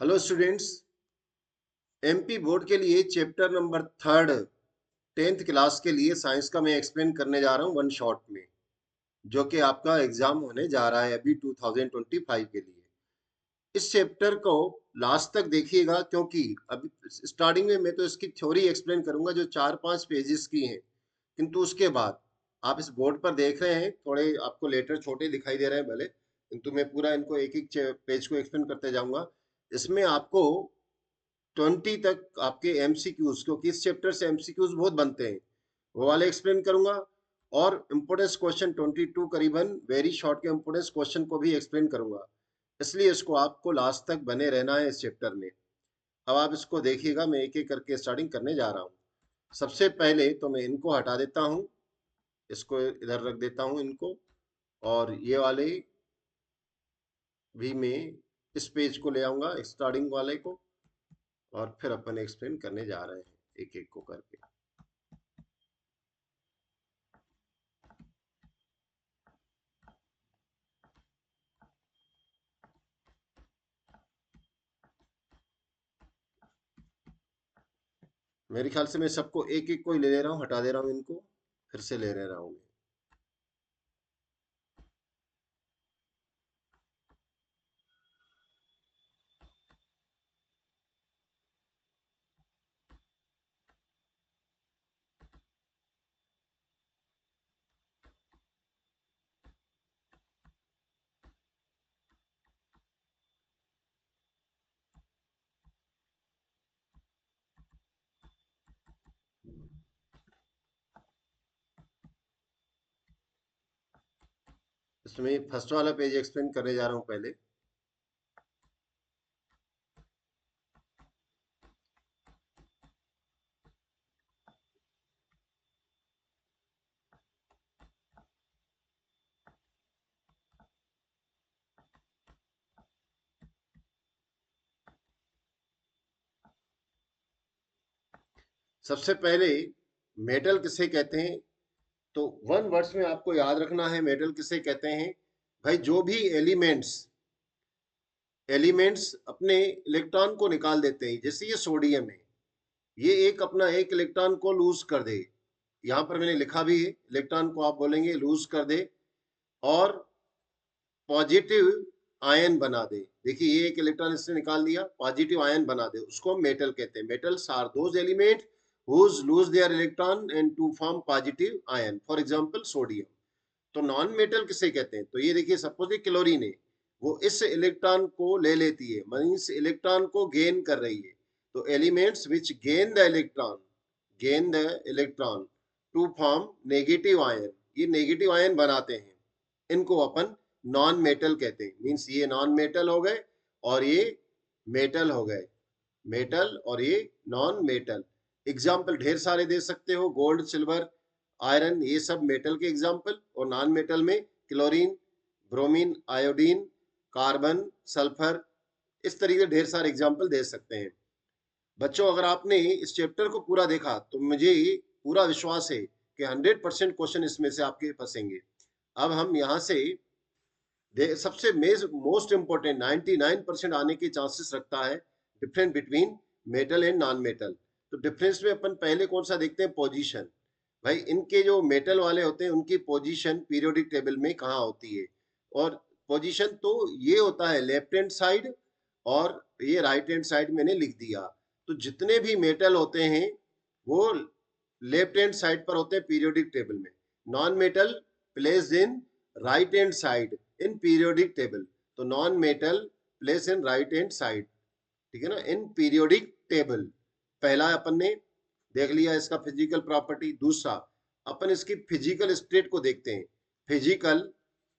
Hello students. MP board के लिए chapter number third 10th class के लिए साइंस का मैं एक्सप्लेन करने जा रहा हूँ वन शॉट में, जो कि आपका एग्जाम होने जा रहा है अभी 2025 के लिए। इस चैप्टर को लास्ट तक देखिएगा, क्योंकि अभी स्टार्टिंग में मैं तो इसकी थ्योरी एक्सप्लेन करूंगा जो 4-5 पेजेस की है, किंतु उसके बाद आप इस बोर्ड पर देख रहे हैं थोड़े आपको लेटर छोटे दिखाई दे रहे हैं भले, किंतु मैं पूरा इनको एक एक पेज को एक्सप्लेन करते जाऊंगा। इसमें आपको 20 तक आपके एमसीक्यूज, क्योंकि इस चैप्टर से एमसीक्यूज बहुत बनते हैं, वो वाले एक्सप्लेन करूंगा। और इम्पोर्टेंस क्वेश्चन 22 करीबन वेरी शॉर्ट के इम्पोर्टेंस क्वेश्चन को भी एक्सप्लेन करूंगा। इसलिए इसको आपको लास्ट तक बने रहना है इस चैप्टर में। अब आप इसको देखिएगा, मैं एक एक करके स्टार्टिंग करने जा रहा हूँ। सबसे पहले तो मैं इनको हटा देता हूँ, इसको इधर रख देता हूँ इनको, और ये वाले भी मैं इस पेज को ले आऊंगा स्टार्टिंग वाले को, और फिर अपन एक्सप्लेन करने जा रहे हैं एक एक को करके। मेरे ख्याल से मैं सबको एक एक को ही ले ले रहा हूँ, हटा दे रहा हूँ इनको, फिर से ले ले रहा हूँ। इसमें फर्स्ट वाला पेज एक्सप्लेन करने जा रहा हूँ पहले। सबसे पहले मेटल किसे कहते हैं, तो वन वर्ड्स में आपको याद रखना है मेटल किसे कहते हैं। भाई, जो भी एलिमेंट्स अपने इलेक्ट्रॉन को निकाल देते हैं, जैसे ये सोडियम है, ये एक अपना एक इलेक्ट्रॉन को लूज कर दे, यहाँ पर मैंने लिखा भी है, इलेक्ट्रॉन को आप बोलेंगे लूज कर दे, और पॉजिटिव आयन बना दे। देखिए, ये एक इलेक्ट्रॉन इससे निकाल दिया, पॉजिटिव आयन बना दे, उसको हम मेटल कहते हैं। Metals are those element whose lose their electron and to form positive ion, for example sodium। तो नॉन मेटल किसे कहते हैं, तो ये देखिए, सपोज ये क्लोरीन है, वो इस इलेक्ट्रॉन को ले लेती है, मीन्स इलेक्ट्रॉन को गेन कर रही है। तो elements which gain the electron to form negative ion, ये नेगेटिव आयन बनाते हैं, इनको अपन नॉन मेटल कहते हैं। मीन्स ये नॉन मेटल हो गए और ये मेटल हो गए, मेटल और ये नॉन मेटल। एग्जाम्पल ढेर सारे दे सकते हो, गोल्ड, सिल्वर, आयरन, ये सब मेटल के एग्जाम्पल। और नॉन मेटल में chlorine, bromine, iodine, carbon, sulphur, इस तरीके से ढेर सारे एग्जाम्पल दे सकते हैं। बच्चों, अगर आपने इस चैप्टर को पूरा देखा तो मुझे पूरा विश्वास है कि 100% क्वेश्चन इसमें से आपके फंसेंगे। अब हम यहाँ से सबसे मोस्ट इंपॉर्टेंट 99% आने के चांसेस रखता है difference between metal and non metal. तो डिफरेंस में अपन पहले कौन सा देखते हैं, पोजीशन। भाई, इनके जो मेटल वाले होते हैं उनकी पोजीशन पीरियोडिक टेबल में कहाँ होती है, और पोजीशन तो ये होता है लेफ्ट हैंड साइड, और ये राइट हैंड साइड मैंने लिख दिया। तो जितने भी मेटल होते हैं वो लेफ्ट हैंड साइड पर होते हैं पीरियोडिक टेबल में। Non metal placed in right hand side in periodic table. तो non metal place in right hand side, ठीक है ना, इन पीरियोडिक टेबल। पहला अपन ने देख लिया इसका फिजिकल प्रॉपर्टी। दूसरा, अपन इसकी फिजिकल स्टेट को देखते हैं। फिजिकल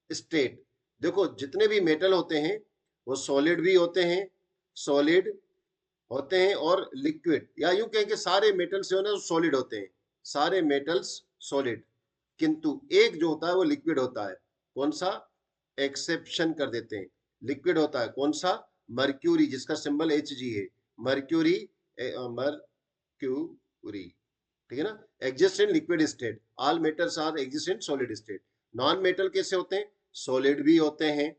स्टेट, देखो जितने भी मेटल होते हैं वो सॉलिड भी होते हैं, सॉलिड होते हैं और लिक्विड, या यूं कहें कि सारे मेटल्स जो है ना सॉलिड होते हैं, सारे मेटल्स सॉलिड। किंतु एक जो होता है वो लिक्विड होता है। कौन सा, एक्सेप्शन कर देते हैं, लिक्विड होता है कौन सा, मर्क्यूरी, जिसका सिंबल Hg है, मर्क्यूरी, मर्क्यूरी, ठीक है ना। Exist in liquid state, all metals are exist in solid state. Non metal कैसे होते हैं, सॉलिड भी होते हैं,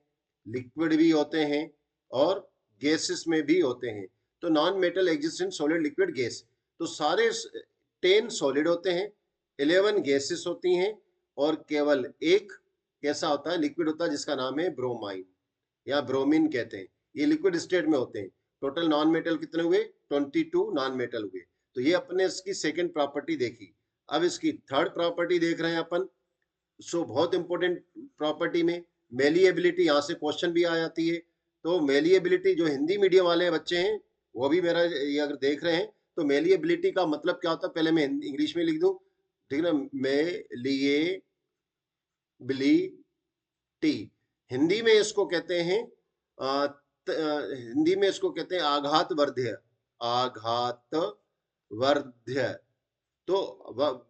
लिक्विड भी होते हैं, और गैसेस में भी होते हैं। तो non metal exist in solid liquid gas. तो सारे 10 सॉलिड होते हैं, 11 गैसेस होती हैं, और केवल एक कैसा होता है, लिक्विड होता है, जिसका नाम है ब्रोमाइन या ब्रोमीन कहते हैं। ये लिक्विड स्टेट में होते हैं। टोटल नॉन मेटल कितने हुए? 22 नॉन मेटल हुए। तो ये अपने इसकी सेकेंड प्रॉपर्टी देखी। अब इसकी थर्ड प्रॉपर्टी देख रहे हैं अपन। सो बहुत इंपॉर्टेंट प्रॉपर्टी में मेलिएबिलिटी, यहाँ से क्वेश्चन भी आ जाती है। तो मेलिएबिलिटी जो हिंदी मीडियम वाले बच्चे हैं वो भी मेरा ये अगर देख रहे हैं, तो मेलिएबिलिटी का मतलब क्या होता है, पहले मैं इंग्लिश में लिख दूं, ठीक है ना। मेलिएबिलिटी, हिंदी में इसको कहते हैं हिंदी में इसको कहते हैं आघात वर्ध्य, आघात वर्ध्य। तो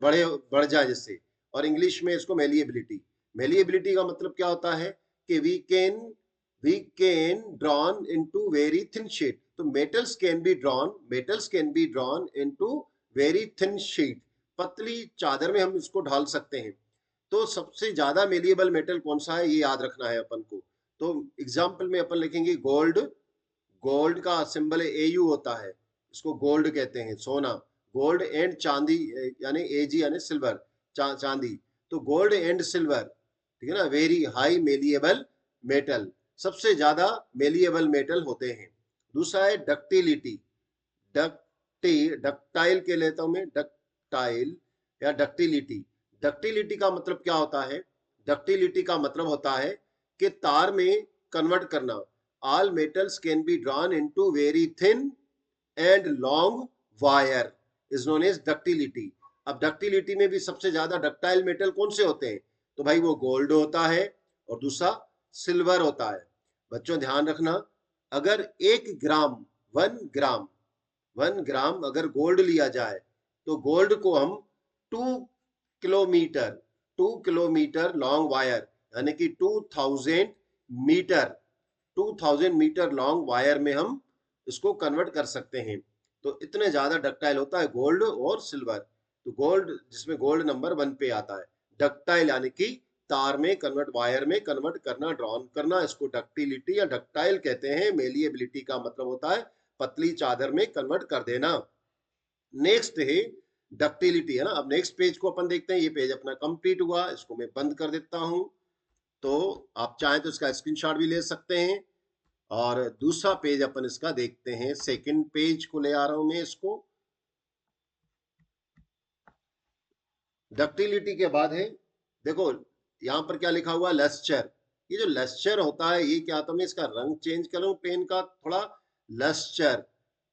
बढ़ जाए जिससे, और इंग्लिश में इसको मेलिएबिलिटी। मेलिएबिलिटी का मतलब क्या होता है कि we can drawn into very thin sheet. तो metals can be drawn into very thin sheet, पतली चादर में हम इसको ढाल सकते हैं। तो सबसे ज्यादा मेलिएबल मेटल कौन सा है, ये याद रखना है अपन को। तो एग्जाम्पल में अपन लिखेंगे गोल्ड। गोल्ड का सिंबल एयू होता है, इसको गोल्ड कहते हैं, सोना। गोल्ड एंड चांदी, यानी एजी यानी सिल्वर, चांदी। तो गोल्ड एंड सिल्वर, ठीक है ना, वेरी हाई मेलिएबल मेटल, सबसे ज्यादा मेलिएबल मेटल होते हैं। दूसरा है डक्टिलिटी। डक्टाइल के लेता हूं मैं, डक्टाइल या डक्टिलिटी। डक्टिलिटी का मतलब क्या होता है? डक्टिलिटी का मतलब होता है कि तार में कन्वर्ट करना। All metals can be drawn into very thin and long wire is known as ductility. अब डक्टिलिटी में भी सबसे ज्यादा डक्टाइल मेटल कौन से होते हैं? तो भाई वो गोल्ड होता है, और दूसरा सिल्वर होता है। बच्चों ध्यान रखना, अगर 1 ग्राम 1 ग्राम अगर गोल्ड लिया जाए, तो गोल्ड को हम 2 किलोमीटर 2 किलोमीटर लॉन्ग वायर, यानी कि 2000 मीटर 2000 मीटर लॉन्ग वायर में हम इसको कन्वर्ट कर सकते हैं। तो इतने ज्यादा डक्टाइल होता है गोल्ड और सिल्वर। तो गोल्ड, जिसमें गोल्ड नंबर 1 पे आता है। डक्टाइल यानी कि तार में कन्वर्ट, वायर में कन्वर्ट करना, ड्रॉन करना, इसको डक्टिलिटी या डक्टाइल कहते हैं। मेलिएबिलिटी का मतलब होता है पतली चादर में कन्वर्ट कर देना। नेक्स्ट है डक्टिलिटी, है ना। अब नेक्स्ट पेज को अपन देखते हैं। ये पेज अपना कंप्लीट हुआ, इसको मैं बंद कर देता हूं। तो आप चाहें तो इसका स्क्रीनशॉट भी ले सकते हैं। और दूसरा पेज अपन इसका देखते हैं। सेकंड पेज को ले आ रहा हूं मैं इसको। डक्टिलिटी के बाद है, देखो यहां पर क्या लिखा हुआ, लस्चर। ये जो लस्चर होता है, ये क्या होता है, मैं इसका रंग चेंज करूं पेन का थोड़ा। लस्चर,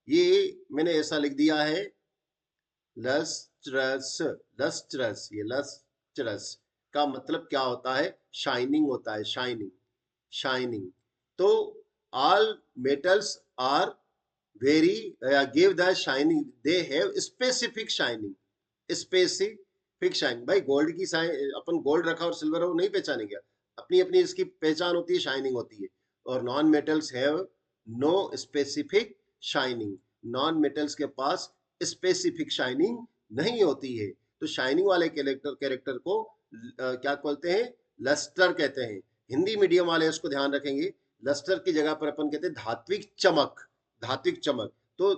ये मैंने ऐसा लिख दिया है, लस्ट्रस। लस्ट्रस, ये लस्ट्रस का मतलब क्या होता है? शाइनिंग होता है, शाइनिंग, शाइनिंग। तो all metals are very give the shining, they have specific shining. Specific shining, भाई गोल्ड की अपन गोल्ड रखा और सिल्वर हो नहीं पहचानेंगे, अपनी अपनी इसकी पहचान होती है, शाइनिंग होती है। और non metals have no specific shining, non metals के पास स्पेसिफिक शाइनिंग नहीं होती है। तो शाइनिंग वाले कैरेक्टर को क्या बोलते हैं? लस्टर कहते हैं। हिंदी मीडियम वाले इसको ध्यान रखेंगे, लस्टर की जगह पर अपन कहते हैं धात्विक चमक। धात्विक चमक, तो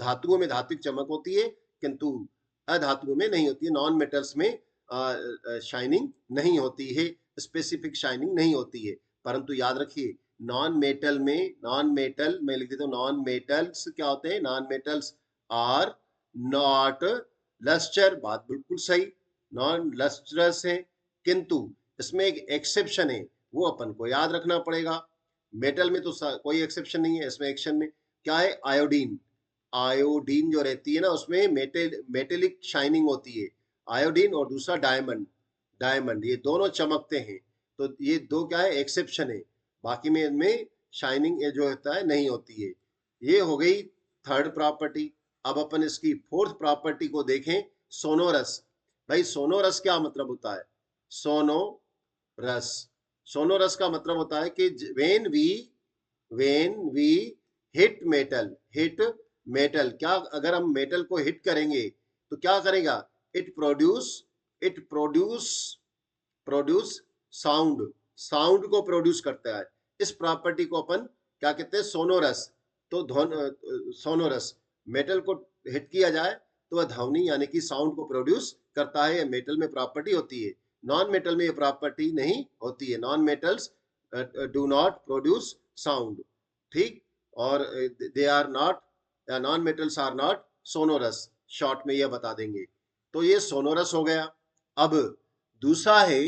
धातुओं में धात्विक चमक होती है, किंतु अधातुओं में नहीं होती है। नॉन मेटल्स में शाइनिंग नहीं होती है, स्पेसिफिक शाइनिंग नहीं होती है। परंतु याद रखिए, नॉन मेटल मैं लिख देता हूँ, नॉन मेटल्स क्या होते हैं? Non metals are not lustre, बात बिल्कुल सही, नॉन लस्टरस है। किंतु इसमें एक एक्सेप्शन है, वो अपन को याद रखना पड़ेगा। मेटल में तो कोई एक्सेप्शन नहीं है, इसमें एक्शन में क्या है? आयोडीन। आयोडीन जो रहती है ना, उसमें मेटेलिक शाइनिंग होती है, आयोडीन। और दूसरा डायमंड, डायमंड, ये दोनों चमकते हैं। तो ये दो क्या है? एक्सेप्शन है। बाकी में इनमें शाइनिंग जो होता है नहीं होती है। ये हो गई थर्ड प्रॉपर्टी। अब अपन इसकी फोर्थ प्रॉपर्टी को देखें, सोनोरस। भाई सोनोरस क्या मतलब होता है? सोनोरस, सोनोरस का मतलब होता है कि वेन वी हिट मेटल, क्या अगर हम मेटल को हिट करेंगे तो क्या करेगा? It produce it produce produce sound, sound को प्रोड्यूस करता है। इस प्रॉपर्टी को अपन क्या कहते हैं? सोनोरस। तो सोनोरस, मेटल को हिट किया जाए तो वह ध्वनि यानी कि साउंड को प्रोड्यूस करता है, मेटल में प्रॉपर्टी होती है। नॉन मेटल में ये प्रॉपर्टी नहीं होती है, non metals do not produce sound, ठीक। और they are not, non metals are not sonorous, short में ये बता देंगे। तो ये सोनोरस हो गया। अब दूसरा है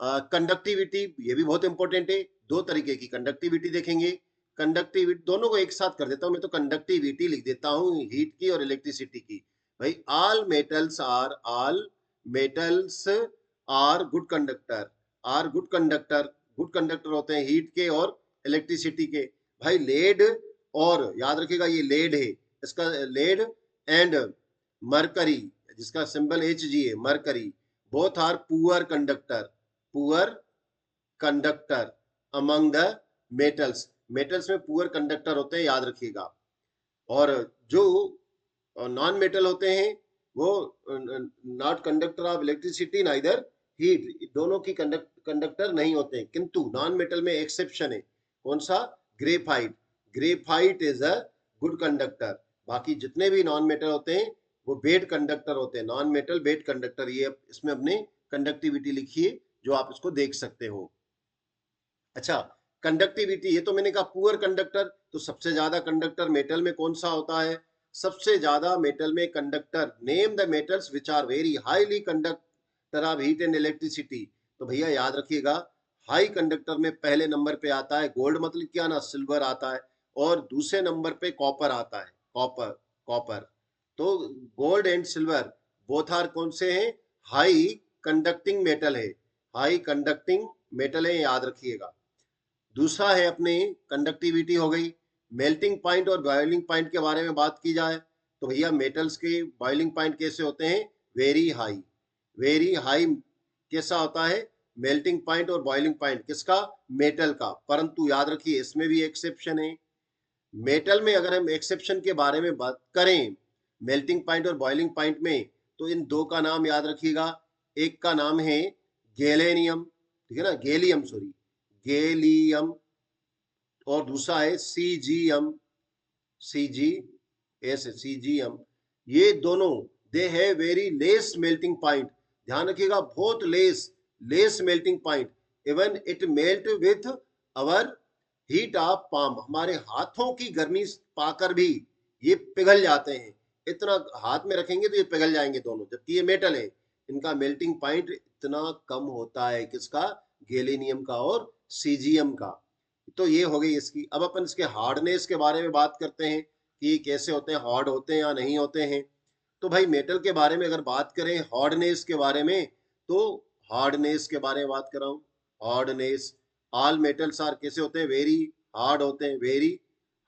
कंडक्टिविटी, ये भी बहुत इंपॉर्टेंट है। दो तरीके की कंडक्टिविटी देखेंगे। कंडक्टिविटी दोनों को एक साथ कर देता हूं मैं, तो कंडक्टिविटी लिख देता हूं हीट की और इलेक्ट्रिसिटी की। भाई all metals are good conductor, are good conductor, good conductor होते हैं हीट के और इलेक्ट्रिसिटी के। भाई लेड, और याद रखिएगा ये लेड है, इसका लेड एंड मरकरी, जिसका सिंबल एच जी है, mercury, both are poor conductor, poor conductor among the metals, metals में पुअर कंडक्टर होते हैं, याद रखिएगा। और जो नॉन मेटल होते हैं वो not conductor of electricity neither heat, दोनों की कंडक्टर नहीं होते हैं। किंतु नॉन मेटल में एक्सेप्शन है, कौन सा? Graphite, graphite is a good conductor. बाकी जितने भी नॉन मेटल होते हैं वो बेड कंडक्टर होते हैं, नॉन मेटल बेड कंडक्टर। ये इसमें अपने कंडक्टिविटी लिखिए जो आप इसको देख सकते हो। अच्छा, कंडक्टिविटी, ये तो मैंने कहा पुअर कंडक्टर, तो सबसे ज्यादा कंडक्टर मेटल में कौन सा होता है? सबसे ज्यादा मेटल में conductor, name the metals which are very highly conductor of heat and electricity. तो भैया याद रखिएगा, हाई कंडक्टर में पहले नंबर पे आता है गोल्ड, मतलब क्या ना, सिल्वर आता है, और दूसरे नंबर पे कॉपर आता है, कॉपर, कॉपर। तो gold and silver both are कौन से हैं? हाई कंडक्टिंग मेटल है, हाई कंडक्टिंग मेटल है, याद रखिएगा। दूसरा है अपने कंडक्टिविटी हो गई। मेल्टिंग पॉइंट और बॉइलिंग पॉइंट के बारे में बात की जाए तो भैया मेटल्स के बॉइलिंग पॉइंट कैसे होते हैं? वेरी हाई, वेरी हाई कैसा होता है? मेल्टिंग पॉइंट और बॉइलिंग पॉइंट किसका? मेटल का। परंतु याद रखिए इसमें भी एक्सेप्शन है। मेटल में अगर हम एक्सेप्शन के बारे में बात करें, मेल्टिंग पॉइंट और बॉइलिंग पॉइंट में, तो इन दो का नाम याद रखिएगा। एक का नाम है गैलेनियम, ठीक है ना, गैलियम, सॉरी, गैलियम, और दूसरा है सीजीएम, सीजी एस, सीजीएम। ये दोनों, दे है वेरी लेस मेल्टिंग पॉइंट, ध्यान रखिएगा, बहुत less, less melting point, even it melt with our heat of palm, हमारे हाथों की गर्मी पाकर भी ये पिघल जाते हैं। इतना हाथ में रखेंगे तो ये पिघल जाएंगे दोनों, जबकि ये मेटल है। इनका मेल्टिंग पॉइंट इतना कम होता है, किसका? गैलेनियम का और सीजीएम का। तो ये हो गई इसकी। अब अपन इसके हार्डनेस के बारे में बात करते हैं कि कैसे होते हैं, हार्ड होते हैं या नहीं होते हैं। तो भाई मेटल के बारे में अगर बात करें हार्डनेस के बारे में, तो हार्डनेस के बारे में बात कर रहा हूँ। हार्डनेस, ऑल मेटल्स आर कैसे होते हैं? वेरी हार्ड होते हैं, वेरी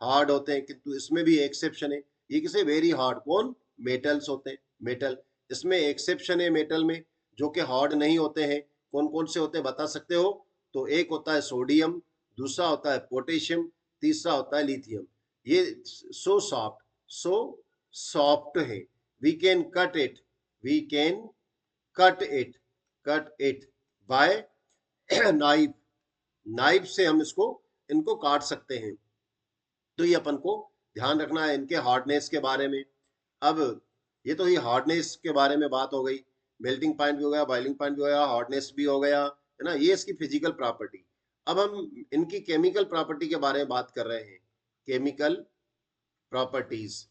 हार्ड होते हैं, किंतु इसमें भी एक्सेप्शन है। ये किसे वेरी हार्ड? कौन? मेटल्स होते हैं, मेटल। इसमें एक्सेप्शन है मेटल में जो कि हार्ड नहीं होते हैं। कौन कौन से होते हैं बता सकते हो? तो एक होता है सोडियम, दूसरा होता है पोटेशियम, तीसरा होता है लिथियम। ये सो सॉफ्ट, सो सॉफ्ट है, we can cut it, we can cut it, cut it by knife, knife से हम इसको, इनको काट सकते हैं। तो ये अपन को ध्यान रखना है इनके हार्डनेस के बारे में। अब ये तो ये हार्डनेस के बारे में बात हो गई, मेल्टिंग पॉइंट भी हो गया, बॉइलिंग पॉइंट भी हो गया, हार्डनेस भी हो गया, है ना, ये इसकी फिजिकल प्रॉपर्टी। अब हम इनकी केमिकल प्रॉपर्टी के बारे में बात कर रहे हैं, केमिकल प्रॉपर्टीज।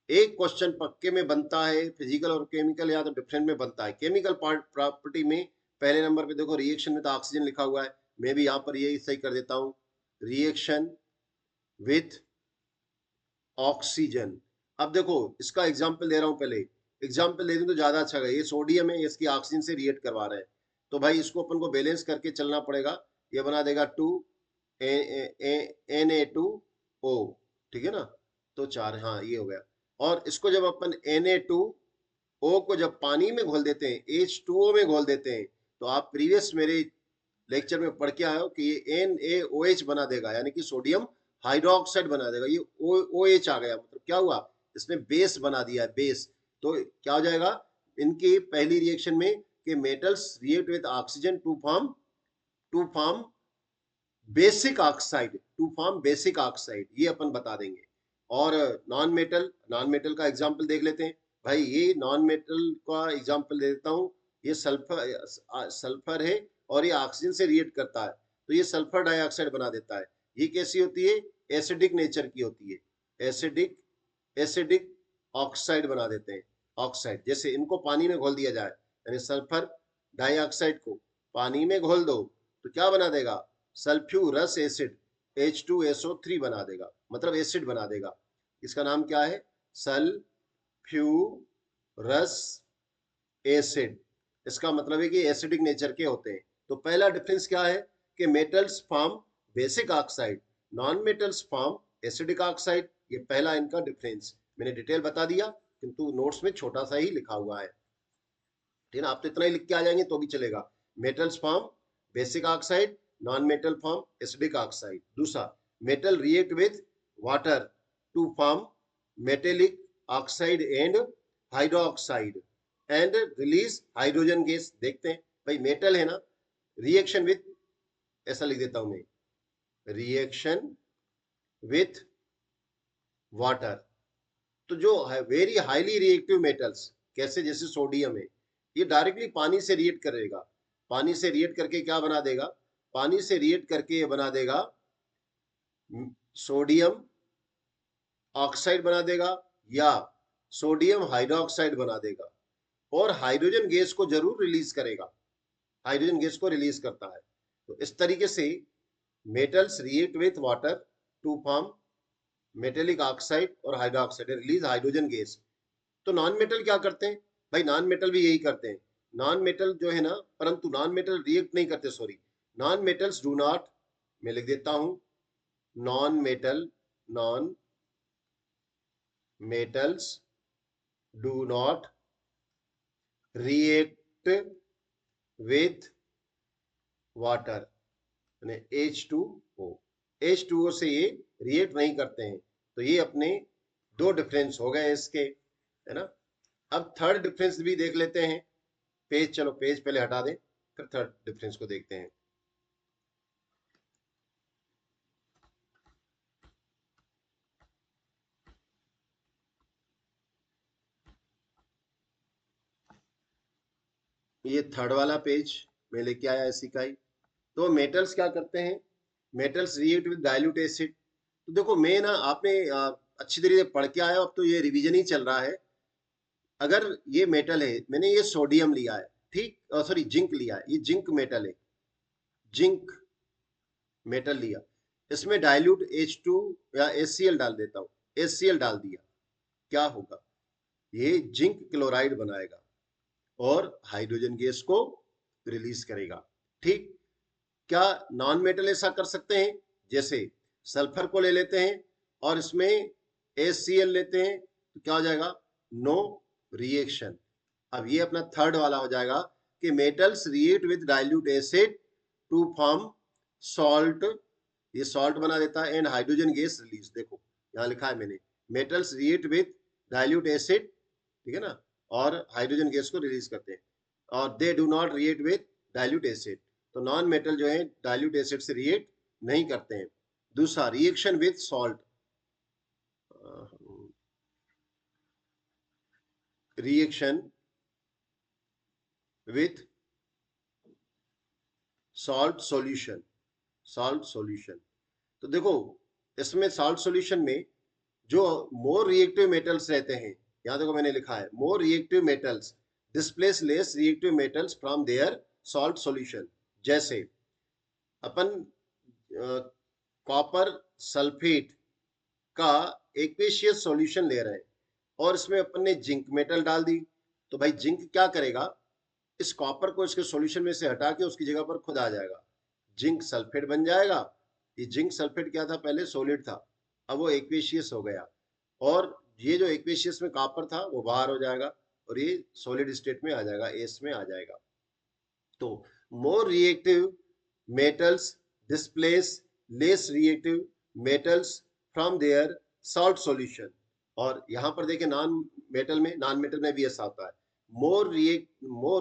एक क्वेश्चन पक्के में बनता है, फिजिकल और केमिकल या तो डिफरेंट में बनता है। केमिकल प्रॉपर्टी में पहले नंबर पे देखो, रिएक्शन में तो ऑक्सीजन लिखा हुआ है, मैं भी यहाँ पर यही सही कर देता हूँ, रिएक्शन विथ ऑक्सीजन। अब देखो इसका एग्जाम्पल दे रहा हूं, पहले एग्जाम्पल दे दूं तो ज्यादा अच्छा है। ये सोडियम है, इसकी ऑक्सीजन से रिएक्ट करवा रहे हैं, तो भाई इसको अपन को बैलेंस करके चलना पड़ेगा। ये बना देगा 2 Na2O, ठीक है ना, तो 4, हाँ ये हो गया। और इसको जब अपन Na2O को जब पानी में घोल देते हैं, H2O में घोल देते हैं, तो आप प्रीवियस मेरे लेक्चर में पढ़ के आए हो कि ये NaOH बना देगा, यानी कि सोडियम हाइड्रोक्साइड बना देगा। ये OH आ गया, मतलब क्या हुआ? इसने बेस बना दिया है, बेस। तो क्या हो जाएगा इनकी पहली रिएक्शन में कि metals react with oxygen to form basic oxide, to form basic oxide, ये अपन बता देंगे। और नॉन मेटल का एग्जाम्पल देख लेते हैं। भाई ये नॉन मेटल का एग्जाम्पल दे देता हूँ। ये सल्फर है और ये ऑक्सीजन से रिएक्ट करता है, तो ये सल्फर डाइऑक्साइड बना देता है। ये कैसी होती है? एसिडिक नेचर की होती है। एसिडिक एसिडिक ऑक्साइड बना देते हैं। ऑक्साइड जैसे इनको पानी में घोल दिया जाए, यानी सल्फर डाइऑक्साइड को पानी में घोल दो तो क्या बना देगा? सल्फ्यूरस एसिड H2SO3 बना देगा, मतलब एसिड बना देगा। इसका नाम क्या है? Sulphurous acid. इसका मतलब है कि एसिडिक नेचर के होते हैं। तो पहला डिफरेंस क्या है कि metals form basic oxide, non metals form acidic oxide. ये पहला इनका डिफरेंस मैंने डिटेल बता दिया, किंतु नोट्स में छोटा सा ही लिखा हुआ है। ठीक है ना? आप तो इतना ही लिख के आ जाएंगे तो भी चलेगा। Metals form basic oxide, non metal form acidic oxide. दूसरा, metal react with water to form metallic oxide and hydroxide and release hydrogen gas. देखते हैं भाई, मेटल है ना, रिएक्शन विथ, ऐसा लिख देता हूं मैं, रिएक्शन विथ वाटर। तो जो है वेरी हाईली रिएक्टिव मेटल्स, कैसे? जैसे सोडियम है, ये डायरेक्टली पानी से रिएक्ट करेगा। पानी से रिएक्ट करके क्या बना देगा? पानी से रिएक्ट करके ये बना देगा सोडियम ऑक्साइड बना देगा या सोडियम हाइड्रोक्साइड बना देगा, और हाइड्रोजन गैस को जरूर रिलीज करेगा। हाइड्रोजन गैस को रिलीज करता है। तो इस तरीके से metals react with water to form metallic oxide और हाइड्रोक्साइड, रिलीज हाइड्रोजन गैस। तो नॉन मेटल क्या करते हैं? भाई नॉन मेटल भी यही करते हैं। नॉन मेटल जो है ना, परंतु नॉन मेटल रिएक्ट नहीं करते, sorry, non metals do not, मैं लिख देता हूं, non metals do not react with water, H2O। H2O से ये रिएक्ट नहीं करते हैं। तो ये अपने दो डिफरेंस हो गए इसके, है ना। अब थर्ड डिफरेंस भी देख लेते हैं। पेज, चलो पेज पहले हटा दें, फिर थर्ड डिफरेंस को देखते हैं। ये थर्ड वाला पेज मैं लेके आया इसी का ही। तो मेटल्स क्या करते हैं? Metals react with dilute acid. तो देखो, मैं ना, आपने अच्छी तरीके से पढ़ के आया, अब तो ये रिवीजन ही चल रहा है। अगर ये मेटल है, मैंने ये सोडियम लिया है, ठीक, सॉरी जिंक लिया है, ये जिंक मेटल है, जिंक मेटल लिया, इसमें डाइल्यूट H2 या HCl डाल देता हूँ, HCl डाल दिया, क्या होगा? ये जिंक क्लोराइड बनाएगा और हाइड्रोजन गैस को रिलीज करेगा। ठीक। क्या नॉन मेटल ऐसा कर सकते हैं? जैसे सल्फर को ले लेते हैं और इसमें HCl लेते हैं, तो क्या हो जाएगा? No reaction. अब ये अपना थर्ड वाला हो जाएगा कि metals react with dilute acid to form salt, ये सॉल्ट बना देता है, एंड हाइड्रोजन गैस रिलीज। देखो यहाँ लिखा है मैंने, metals react with dilute acid, ठीक है ना, और हाइड्रोजन गैस को रिलीज करते हैं, और they do not react with dilute acid. तो नॉन मेटल जो है डाइल्यूट एसिड से रिएक्ट नहीं करते हैं। दूसरा, reaction with salt, reaction with salt solution, salt solution. तो देखो, इसमें सॉल्ट सॉल्यूशन में जो मोर रिएक्टिव मेटल्स रहते हैं, यहाँ देखो मैंने लिखा है more reactive metals displace less reactive metals from their salt solution. जैसे अपन कॉपर सल्फेट का एक्वेशियस सॉल्यूशन ले रहे हैं और इसमें अपन ने जिंक मेटल डाल दी, तो भाई जिंक क्या करेगा? इस कॉपर को इसके सॉल्यूशन में से हटा के उसकी जगह पर खुद आ जाएगा, जिंक सल्फेट बन जाएगा। ये जिंक सल्फेट क्या था? पहले सॉलिड था, अब वो एक्वेशियस हो गया, और ये जो एक्वेशियस में कॉपर था वो बाहर हो जाएगा और ये सॉलिड स्टेट में आ जाएगा, एस में आ जाएगा। तो more reactive metals displace less reactive metals from their salt solution. और यहां पर देखें, नॉन मेटल में भी ऐसा होता है, more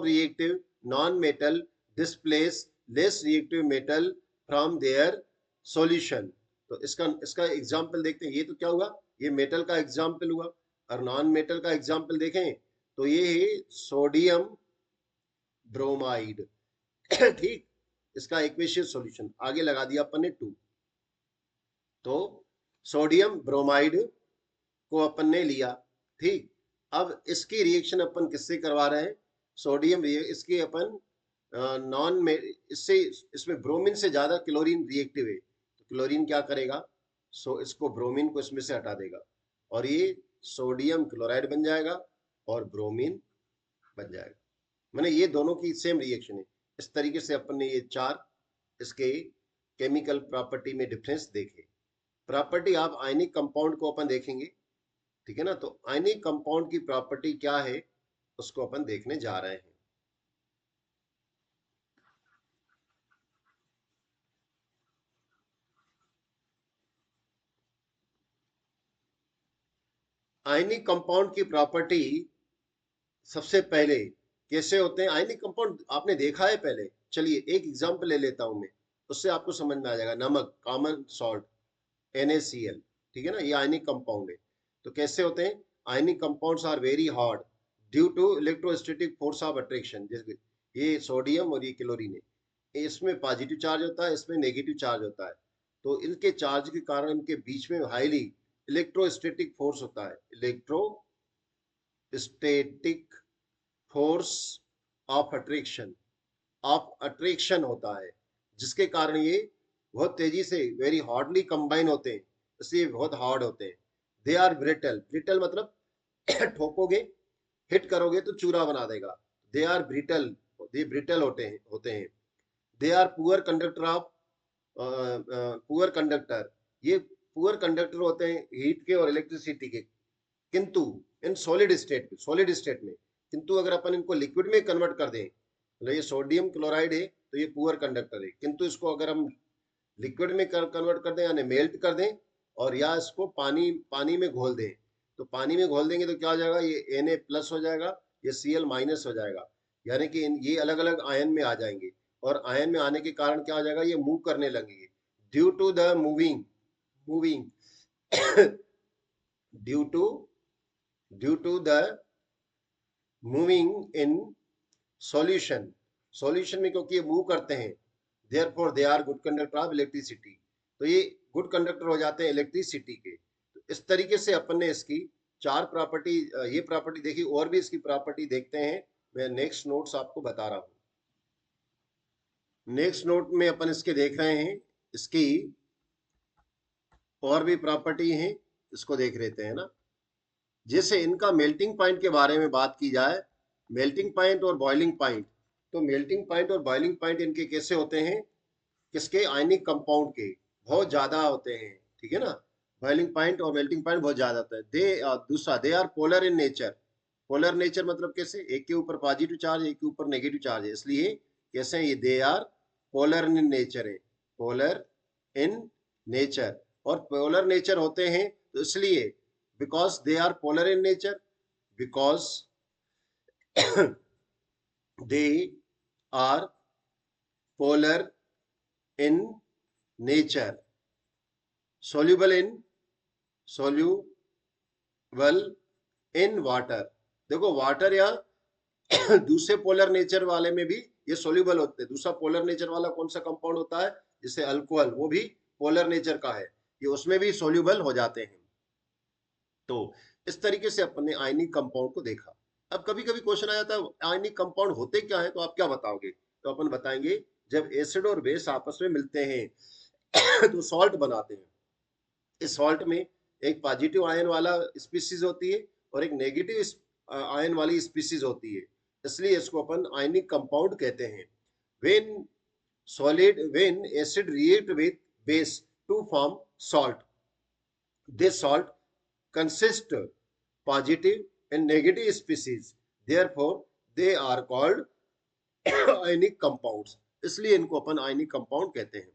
reactive non metal displace less reactive metal from their solution. तो इसका इसका एग्जांपल देखते हैं। ये तो क्या हुआ? ये मेटल का एग्जाम्पल हुआ, और नॉन मेटल का एग्जाम्पल देखें तो ये है सोडियम ब्रोमाइड। ठीक, इसका एक्वेशियस सॉल्यूशन आगे लगा दिया अपन ने 2। तो सोडियम ब्रोमाइड को अपन ने लिया, ठीक। अब इसकी रिएक्शन अपन किससे करवा रहे हैं, सोडियम, इसके अपन नॉन में, इससे, इसमें ब्रोमीन से ज्यादा क्लोरीन रिएक्टिव है, तो क्लोरीन क्या करेगा, सो इसको, ब्रोमीन को इसमें से हटा देगा, और ये सोडियम क्लोराइड बन जाएगा और ब्रोमीन बन जाएगा। मैंने ये दोनों की सेम रिएक्शन है। इस तरीके से अपन ने ये 4 इसके केमिकल प्रॉपर्टी में डिफरेंस देखे। प्रॉपर्टी आप आयनिक कंपाउंड को अपन देखेंगे, ठीक है ना। तो आयनिक कंपाउंड की प्रॉपर्टी क्या है उसको अपन देखने जा रहे हैं। आयनिक कंपाउंड की प्रॉपर्टी सबसे पहले कैसे होते हैं आयनिक कंपाउंड, आपने देखा है पहले। चलिए एक एग्जांपल ले लेता हूं मैं, उससे आपको समझ में आ जाएगा। नमक, कॉमन सॉल्ट, NaCl, ठीक है ना, ये आयनिक कंपाउंड है। तो कैसे होते हैं, ionic compounds are very hard due to electrostatic force of attraction. जैसे ये सोडियम और ये क्लोरीन है, इसमें पॉजिटिव चार्ज होता है, इसमें नेगेटिव चार्ज होता है। तो इनके चार्ज के कारण इनके बीच में हाईली इलेक्ट्रोस्टैटिक फोर्स होता है, इलेक्ट्रोस्टैटिक फोर्स ऑफ अट्रैक्शन होता है, जिसके कारण ये बहुत तेजी से वेरी हार्डली कंबाइन होते हैं, इसलिए बहुत हार्ड होते हैं। दे आर ब्रिटल, ब्रिटल मतलब ठोकोगे, हिट करोगे तो चूरा बना देगा। दे आर ब्रिटल, ये ब्रिटल होते हैं। They are poor conductor of, poor conductor, ये पुअर कंडक्टर होते हैं हीट के और इलेक्ट्रिसिटी के। किंतु इन सॉलिड स्टेट में, किंतु अगर अपन इनको लिक्विड में कन्वर्ट कर दें, मतलब ये सोडियम क्लोराइड है तो ये पुअर कंडक्टर है, किंतु इसको अगर हम लिक्विड में कन्वर्ट कर दें यानी मेल्ट कर दें, और या इसको पानी पानी में घोल दें, तो पानी में घोल देंगे तो क्या हो जाएगा, ये Na+ हो जाएगा, ये Cl- हो जाएगा, यानी कि ये अलग अलग आयन में आ जाएंगे, और आयन में आने के कारण क्या हो जाएगा, ये मूव करने लगेंगे due to the moving due to the moving in solution में, क्योंकि ये मूव करते हैं, therefore they are good conductor of electricity, तो ये गुड कंडक्टर हो जाते हैं इलेक्ट्रिसिटी के। तो इस तरीके से अपन ने इसकी 4 प्रॉपर्टी, ये प्रॉपर्टी देखी, और भी इसकी प्रॉपर्टी देखते हैं। मैं नेक्स्ट नोट्स आपको बता रहा हूँ। नेक्स्ट नोट में अपन इसके देख रहे हैं, इसकी और भी प्रॉपर्टी है, इसको देख लेते हैं ना। जैसे इनका मेल्टिंग पॉइंट के बारे में बात की जाए, मेल्टिंग पॉइंट और बॉइलिंग पॉइंट, तो मेल्टिंग पॉइंट और बॉइलिंग पॉइंट इनके कैसे होते हैं, किसके, आयनिक कंपाउंड के बहुत ज्यादा होते हैं, ठीक है ना। बॉइलिंग पॉइंट और मेल्टिंग पॉइंट बहुत ज्यादा होता है। दूसरा, they are polar in nature. Polar nature मतलब कैसे, एक के ऊपर पॉजिटिव चार्ज, एक के ऊपर नेगेटिव चार्ज है, इसलिए कैसे ये they are polar in nature है, पोलर इन नेचर। और पोलर नेचर होते हैं तो इसलिए because they are polar in nature, because they are polar in nature, soluble in water. देखो वाटर या दूसरे पोलर नेचर वाले में भी ये सोल्यूबल होते हैं। दूसरा पोलर नेचर वाला कौन सा कंपाउंड होता है, जैसे अल्कोहल, वो भी पोलर नेचर का है, ये उसमें भी सोल्यूबल हो जाते हैं। तो इस तरीके से अपन ने आयनिक कंपाउंड को देखा। अब कभी कभी क्वेश्चन आ जाता है आयनिक कंपाउंड होते क्या है, तो आप क्या बताओगे, तो अपन बताएंगे जब एसिड और बेस आपस में मिलते हैं तो सॉल्ट बनाते हैं। इस सॉल्ट में एक पॉजिटिव आयन वाला स्पीसीज होती है और एक नेगेटिव आयन वाली स्पीसीज होती है, इसलिए इसको अपन आयनिक कंपाउंड कहते हैं। When when acid react with base to form salt, this salt consists positive and negative species, therefore they are called ionic compounds, इसलिए इनको अपन आयनिक कंपाउंड कहते हैं।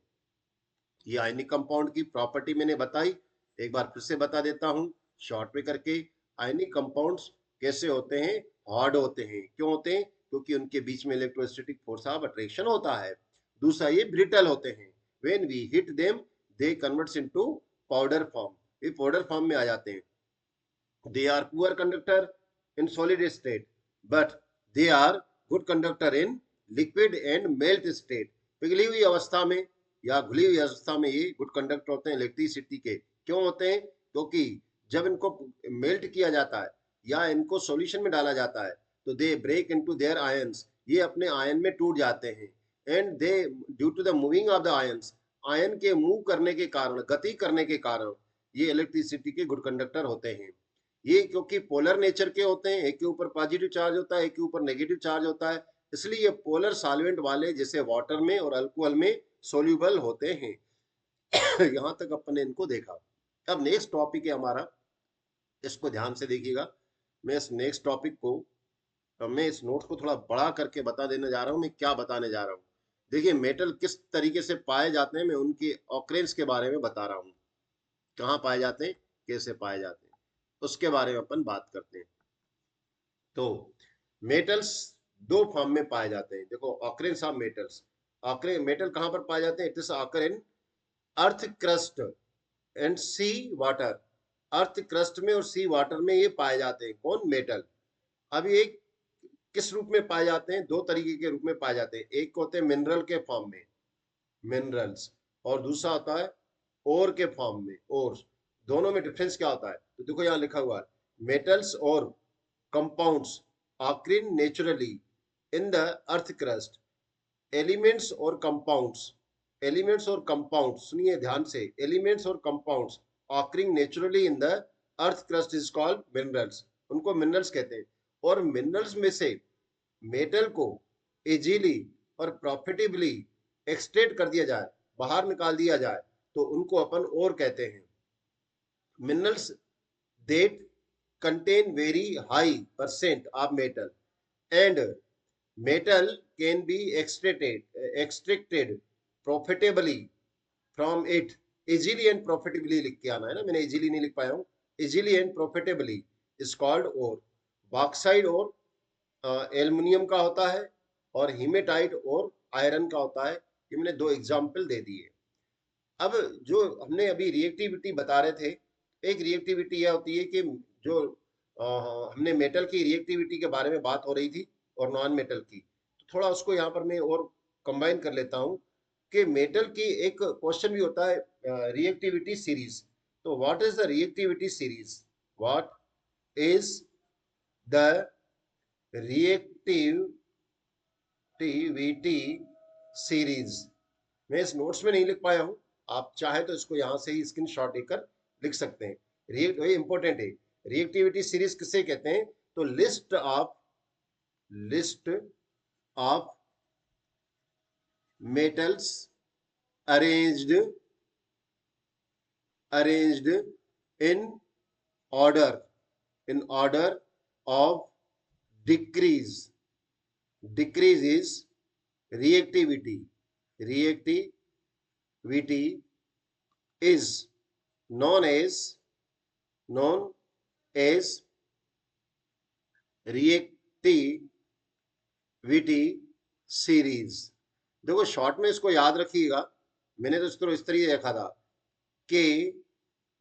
ये आयनिक कंपाउंड की प्रॉपर्टी मैंने बताई, एक बार फिर से बता देता हूं शॉर्ट में करके। आयनिक कंपाउंड्स कैसे होते हैं, हार्ड होते हैं। क्यों होते हैं, क्योंकि उनके बीच में इलेक्ट्रोस्टैटिक फोर्स ऑफ अट्रैक्शन होता है। दूसरा, ये ब्रिटल होते हैं, when we hit them they converts into powder form, ये पाउडर फॉर्म में आ जाते हैं। They are poor conductor in solid state but they are good conductor in liquid and melt state. पिघली हुई अवस्था में या घुली हुई अवस्था में ये गुड कंडक्टर होते हैं इलेक्ट्रिसिटी के। क्यों होते हैं? क्योंकि जब इनको मेल्ट किया जाता है या इनको सॉल्यूशन में डाला जाता है तो they break into their ions, ये अपने आयन में टूट जाते हैं। And they due to the moving of the ions, ion के मूव करने के कारण, गति करने के कारण ये इलेक्ट्रिसिटी के गुड कंडक्टर होते हैं। ये क्योंकि पोलर नेचर के होते हैं, एक के ऊपर पॉजिटिव चार्ज होता है, एक के ऊपर नेगेटिव चार्ज होता है, इसलिए ये पोलर सॉल्वेंट वाले जैसे वाटर में और अल्कोहल में सोल्यूबल होते हैं। यहां तक अपन ने इनको देखा। अब नेक्स्ट टॉपिक है हमारा, इसको ध्यान से देखिएगा। मैं इस नेक्स्ट टॉपिक को, मैं इस नोट्स को थोड़ा बड़ा करके बता देने जा रहा हूँ मैं क्या बताने जा रहा हूँ। देखिए मेटल किस तरीके से पाए जाते हैं, मैं उनकी ऑकरेंस के बारे में बता रहा हूँ। कहाँ पाए जाते हैं, कैसे पाए जाते हैं, उसके बारे में अपन बात करते हैं। तो मेटल्स दो फॉर्म में पाए जाते हैं। देखो occurrence of metals, occur metal कहाँ पर पाए जाते हैं? It is occur in earth crust and sea water. Earth crust में और सी वाटर में ये पाए जाते हैं। कौन? मेटल। अब ये किस रूप में पाए जाते हैं? दो तरीके के रूप में पाए जाते हैं। एक होते हैं मिनरल के फॉर्म में, मिनरल्स, और दूसरा होता है ओर के फॉर्म में, ओर। दोनों में डिफरेंस क्या होता है? तो देखो यहाँ लिखा हुआ है, मेटल्स और compounds occurring naturally in the earth crust. Elements और कंपाउंड्स, एलिमेंट्स और कंपाउंड्स, सुनिए ध्यान से, एलिमेंट्स और compounds occurring naturally in the earth crust is called minerals. उनको मिनरल्स कहते हैं। और मिनरल्स में से मेटल को इजीली और प्रॉफिटेबली एक्सट्रैक्ट कर दिया जाए, बाहर निकाल दिया जाए, तो उनको अपन और कहते हैं। Minerals that contain very high percent of metal and metal can be extracted profitably from it easily and profitably लिख के आना है ना, मैंने easily नहीं लिख पाया हूँ, easily and profitably is called ore। Bauxite और एल्युमिनियम का होता है और हीमेटाइट और आयरन का होता है। ये मैंने दो एग्जाम्पल दे दिए। अब जो हमने अभी रिएक्टिविटी बता रहे थे, एक रिएक्टिविटी यह होती है कि जो हमने मेटल की रिएक्टिविटी के बारे में बात हो रही थी और नॉन मेटल की, तो थोड़ा उसको यहाँ पर मैं और कंबाइन कर लेता हूँ कि मेटल की एक क्वेश्चन भी होता है रिएक्टिविटी सीरीज। तो what is the reactivity series? What is the reactivity series? मैं इस नोट्स में नहीं लिख पाया हूं, आप चाहे तो इसको यहां से ही स्क्रीनशॉट लेकर लिख सकते हैं। ये इंपॉर्टेंट है। रिएक्टिविटी सीरीज किसे कहते हैं? तो list of metals arranged in order of decrease is reactivity is known as reactivity series। देखो शॉर्ट में इसको याद रखिएगा, मैंने तो इसको इस तरीके देखा था, के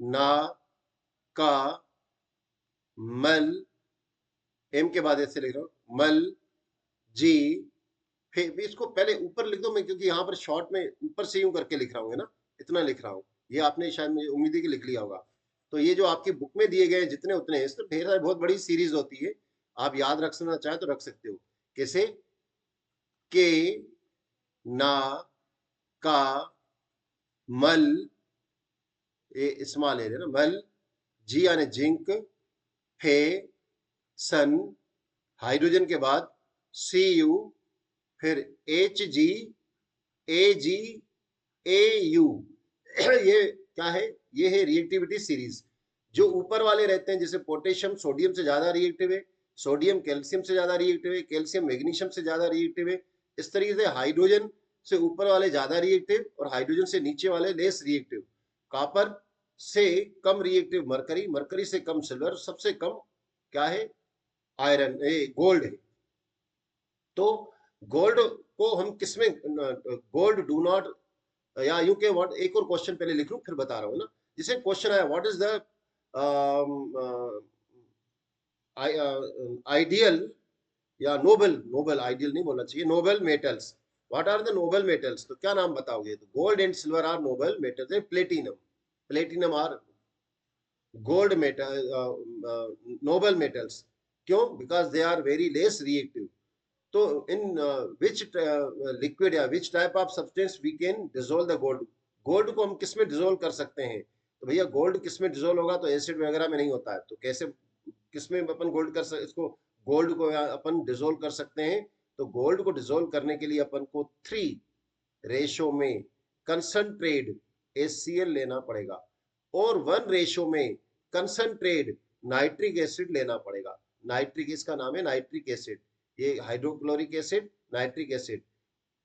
ना का मल, एम के बाद ऐसे लिख रहा हूं, मल जी, फिर इसको पहले ऊपर लिख दो मैं, क्योंकि यहाँ पर शॉर्ट में ऊपर से यूं करके लिख रहा हूँ, है ना, इतना लिख रहा हूँ। ये आपने शायद मुझे उम्मीद है कि लिख लिया होगा। तो ये जो आपकी बुक में दिए गए जितने उतने हैं, इस तो ढेर सारी बहुत बड़ी सीरीज होती है, आप याद रखना चाहे तो रख सकते हो। कैसे? के ना का मल, ये स्मॉल है ना, मल जी यानी जिंक, फे सन, हाइड्रोजन के बाद सी यू, फिर H G, A G, A U. ये क्या है? ये है रिएक्टिविटी सीरीज। जो ऊपर वाले रहते हैं, जैसे पोटेशियम सोडियम से ज्यादा रिएक्टिव है, सोडियम कैल्शियम से ज्यादा रिएक्टिव है, कैल्शियम मैग्नीशियम से ज्यादा रिएक्टिव है। इस तरीके से हाइड्रोजन से ऊपर वाले ज्यादा रिएक्टिव और हाइड्रोजन से नीचे वाले लेस रिएक्टिव। कॉपर से कम रिएक्टिव मरकरी, मरकरी से कम सिल्वर, सबसे कम क्या है? आयरन, गोल्ड है। तो गोल्ड को हम किसमें, गोल्ड डू नॉट, या यूं के व्हाट, एक और क्वेश्चन पहले लिख लूं फिर बता रहा हूं ना। जिसे क्वेश्चन आया व्हाट इज द आइडियल या नोबल, नोबल आइडियल नहीं बोलना चाहिए, noble metals, what are the noble metals, तो क्या नाम बताओगे? तो gold and silver are noble metals, platinum, platinum are gold metal, noble metals. क्यों? Because they are very less reactive. तो इन विच लिक्विड या which type of substance we can dissolve the gold, gold को हम किस में dissolve कर सकते हैं? तो भैया गोल्ड किस में डिजोल्व होगा? तो एसिड वगैरह में नहीं होता है, तो कैसे किस में अपन गोल्ड कर सकते, इसको गोल्ड को अपन डिजोल्व कर सकते हैं? तो गोल्ड को डिजोल्व करने के लिए अपन को 3 रेशो में कंसंट्रेट HCl लेना पड़ेगा और 1 रेशो में कंसंट्रेट नाइट्रिक एसिड लेना पड़ेगा। नाइट्रिक, इसका नाम है नाइट्रिक एसिड, ये हाइड्रोक्लोरिक एसिड, नाइट्रिक एसिड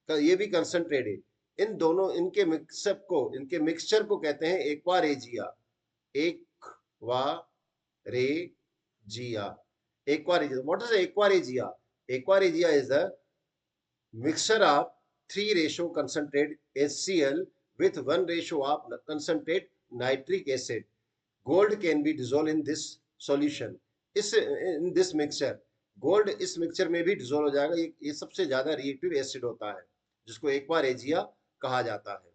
का ये भी कंसंट्रेट है। इन दोनों, इनके मिक्सअप को, इनके मिक्सचर को कहते हैं aqua regia, aqua regia, aqua regia. What is aqua regia? Aqua regia is the mixture of 3 ratio concentrate HCl with 1 ratio of concentrate nitric acid. Gold can be dissolved in this solution. In this mixture, gold इस mixture में भी dissolve हो जाएगा। ये सबसे ज्यादा reactive acid होता है जिसको एक्वारेजिया कहा जाता है।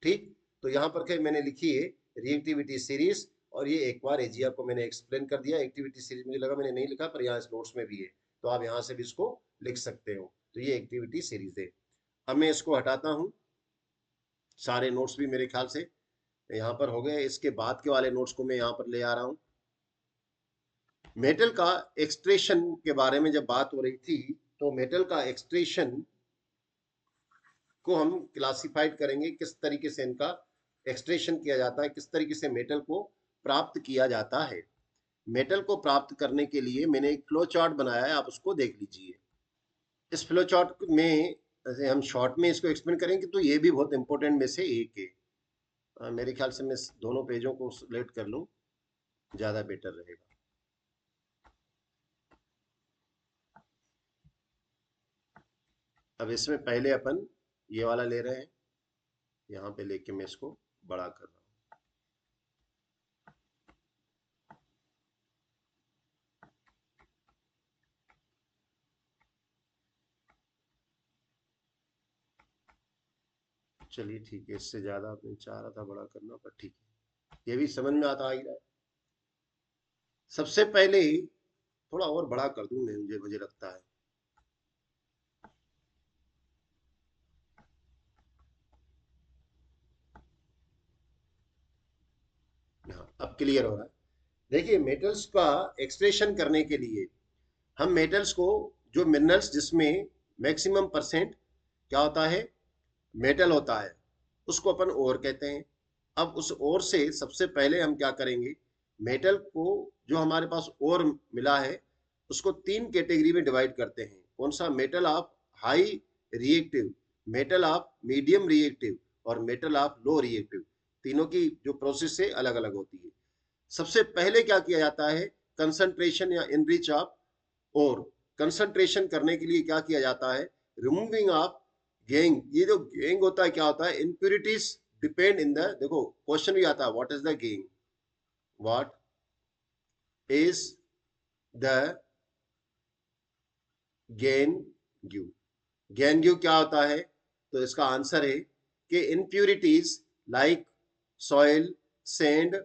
ठीक, तो यहाँ पर मैंने लिखी है रिएक्टिविटी सीरीज, और ये एक्वारेजिया को मैंने एक्सप्लेन कर दिया। एक्टिविटी सीरीज मुझे लगा मैंने नहीं लिखा, पर यहाँ इस नोट्स में भी है, तो आप यहाँ से भी इसको लिख सकते हो। तो ये एक्टिविटी सीरीज है। अब मैं इसको हटाता हूँ, सारे नोट्स भी मेरे ख्याल से यहाँ पर हो गए। इसके बाद के वाले नोट्स को मैं यहाँ पर ले आ रहा हूँ। मेटल का एक्सट्रेशन के बारे में जब बात हो रही थी, तो मेटल का एक्सट्रेशन को हम क्लासिफाइड करेंगे, किस तरीके से इनका एक्सट्रेशन किया जाता है, किस तरीके से मेटल को प्राप्त किया जाता है। मेटल को प्राप्त करने के लिए मैंने एक फ्लो चार्ट बनाया है, आप उसको देख लीजिए। इस फ्लो चार्ट में हम शॉर्ट में इसको एक्सप्लेन करेंगे, तो ये भी बहुत इंपॉर्टेंट में से एक है। मेरे ख्याल से मैं दोनों पेजों को सिलेक्ट कर लूं, ज्यादा बेटर रहेगा। अब इसमें पहले अपन ये वाला ले रहे हैं, यहाँ पे लेके मैं इसको बड़ा कर रहा हूँ। चलिए ठीक है, इससे ज्यादा मैं चाह रहा था बड़ा करना, पर ठीक है, ये भी समझ में आता ही रहा है। सबसे पहले थोड़ा और बड़ा कर दूं मैं, मुझे मुझे लगता है। हाँ, अब क्लियर हो रहा है। देखिए, मेटल्स का एक्सट्रेशन करने के लिए हम मेटल्स को, जो मिनरल्स जिसमें मैक्सिमम परसेंट क्या होता है, मेटल होता है, उसको अपन ओर कहते हैं। अब उस ओर से सबसे पहले हम क्या करेंगे, मेटल को, जो हमारे पास ओर मिला है, उसको 3 कैटेगरी में डिवाइड करते हैं। कौन सा? Metal of high reactive, metal of medium reactive और मेटल ऑफ लो रिएक्टिव। तीनों की जो प्रोसेस है अलग अलग होती है। सबसे पहले क्या किया जाता है, कंसंट्रेशन या इनरिच ऑफ और। कंसंट्रेशन करने के लिए क्या किया जाता है, रिमूविंग ऑफ गैंग। ये जो गैंग होता है, क्या होता है, इम्प्यूरिटीज डिपेंड इन द, देखो क्वेश्चन भी आता है, what is the gang, what is the gang, gang क्या होता है? तो इसका आंसर है कि impurities like soil, sand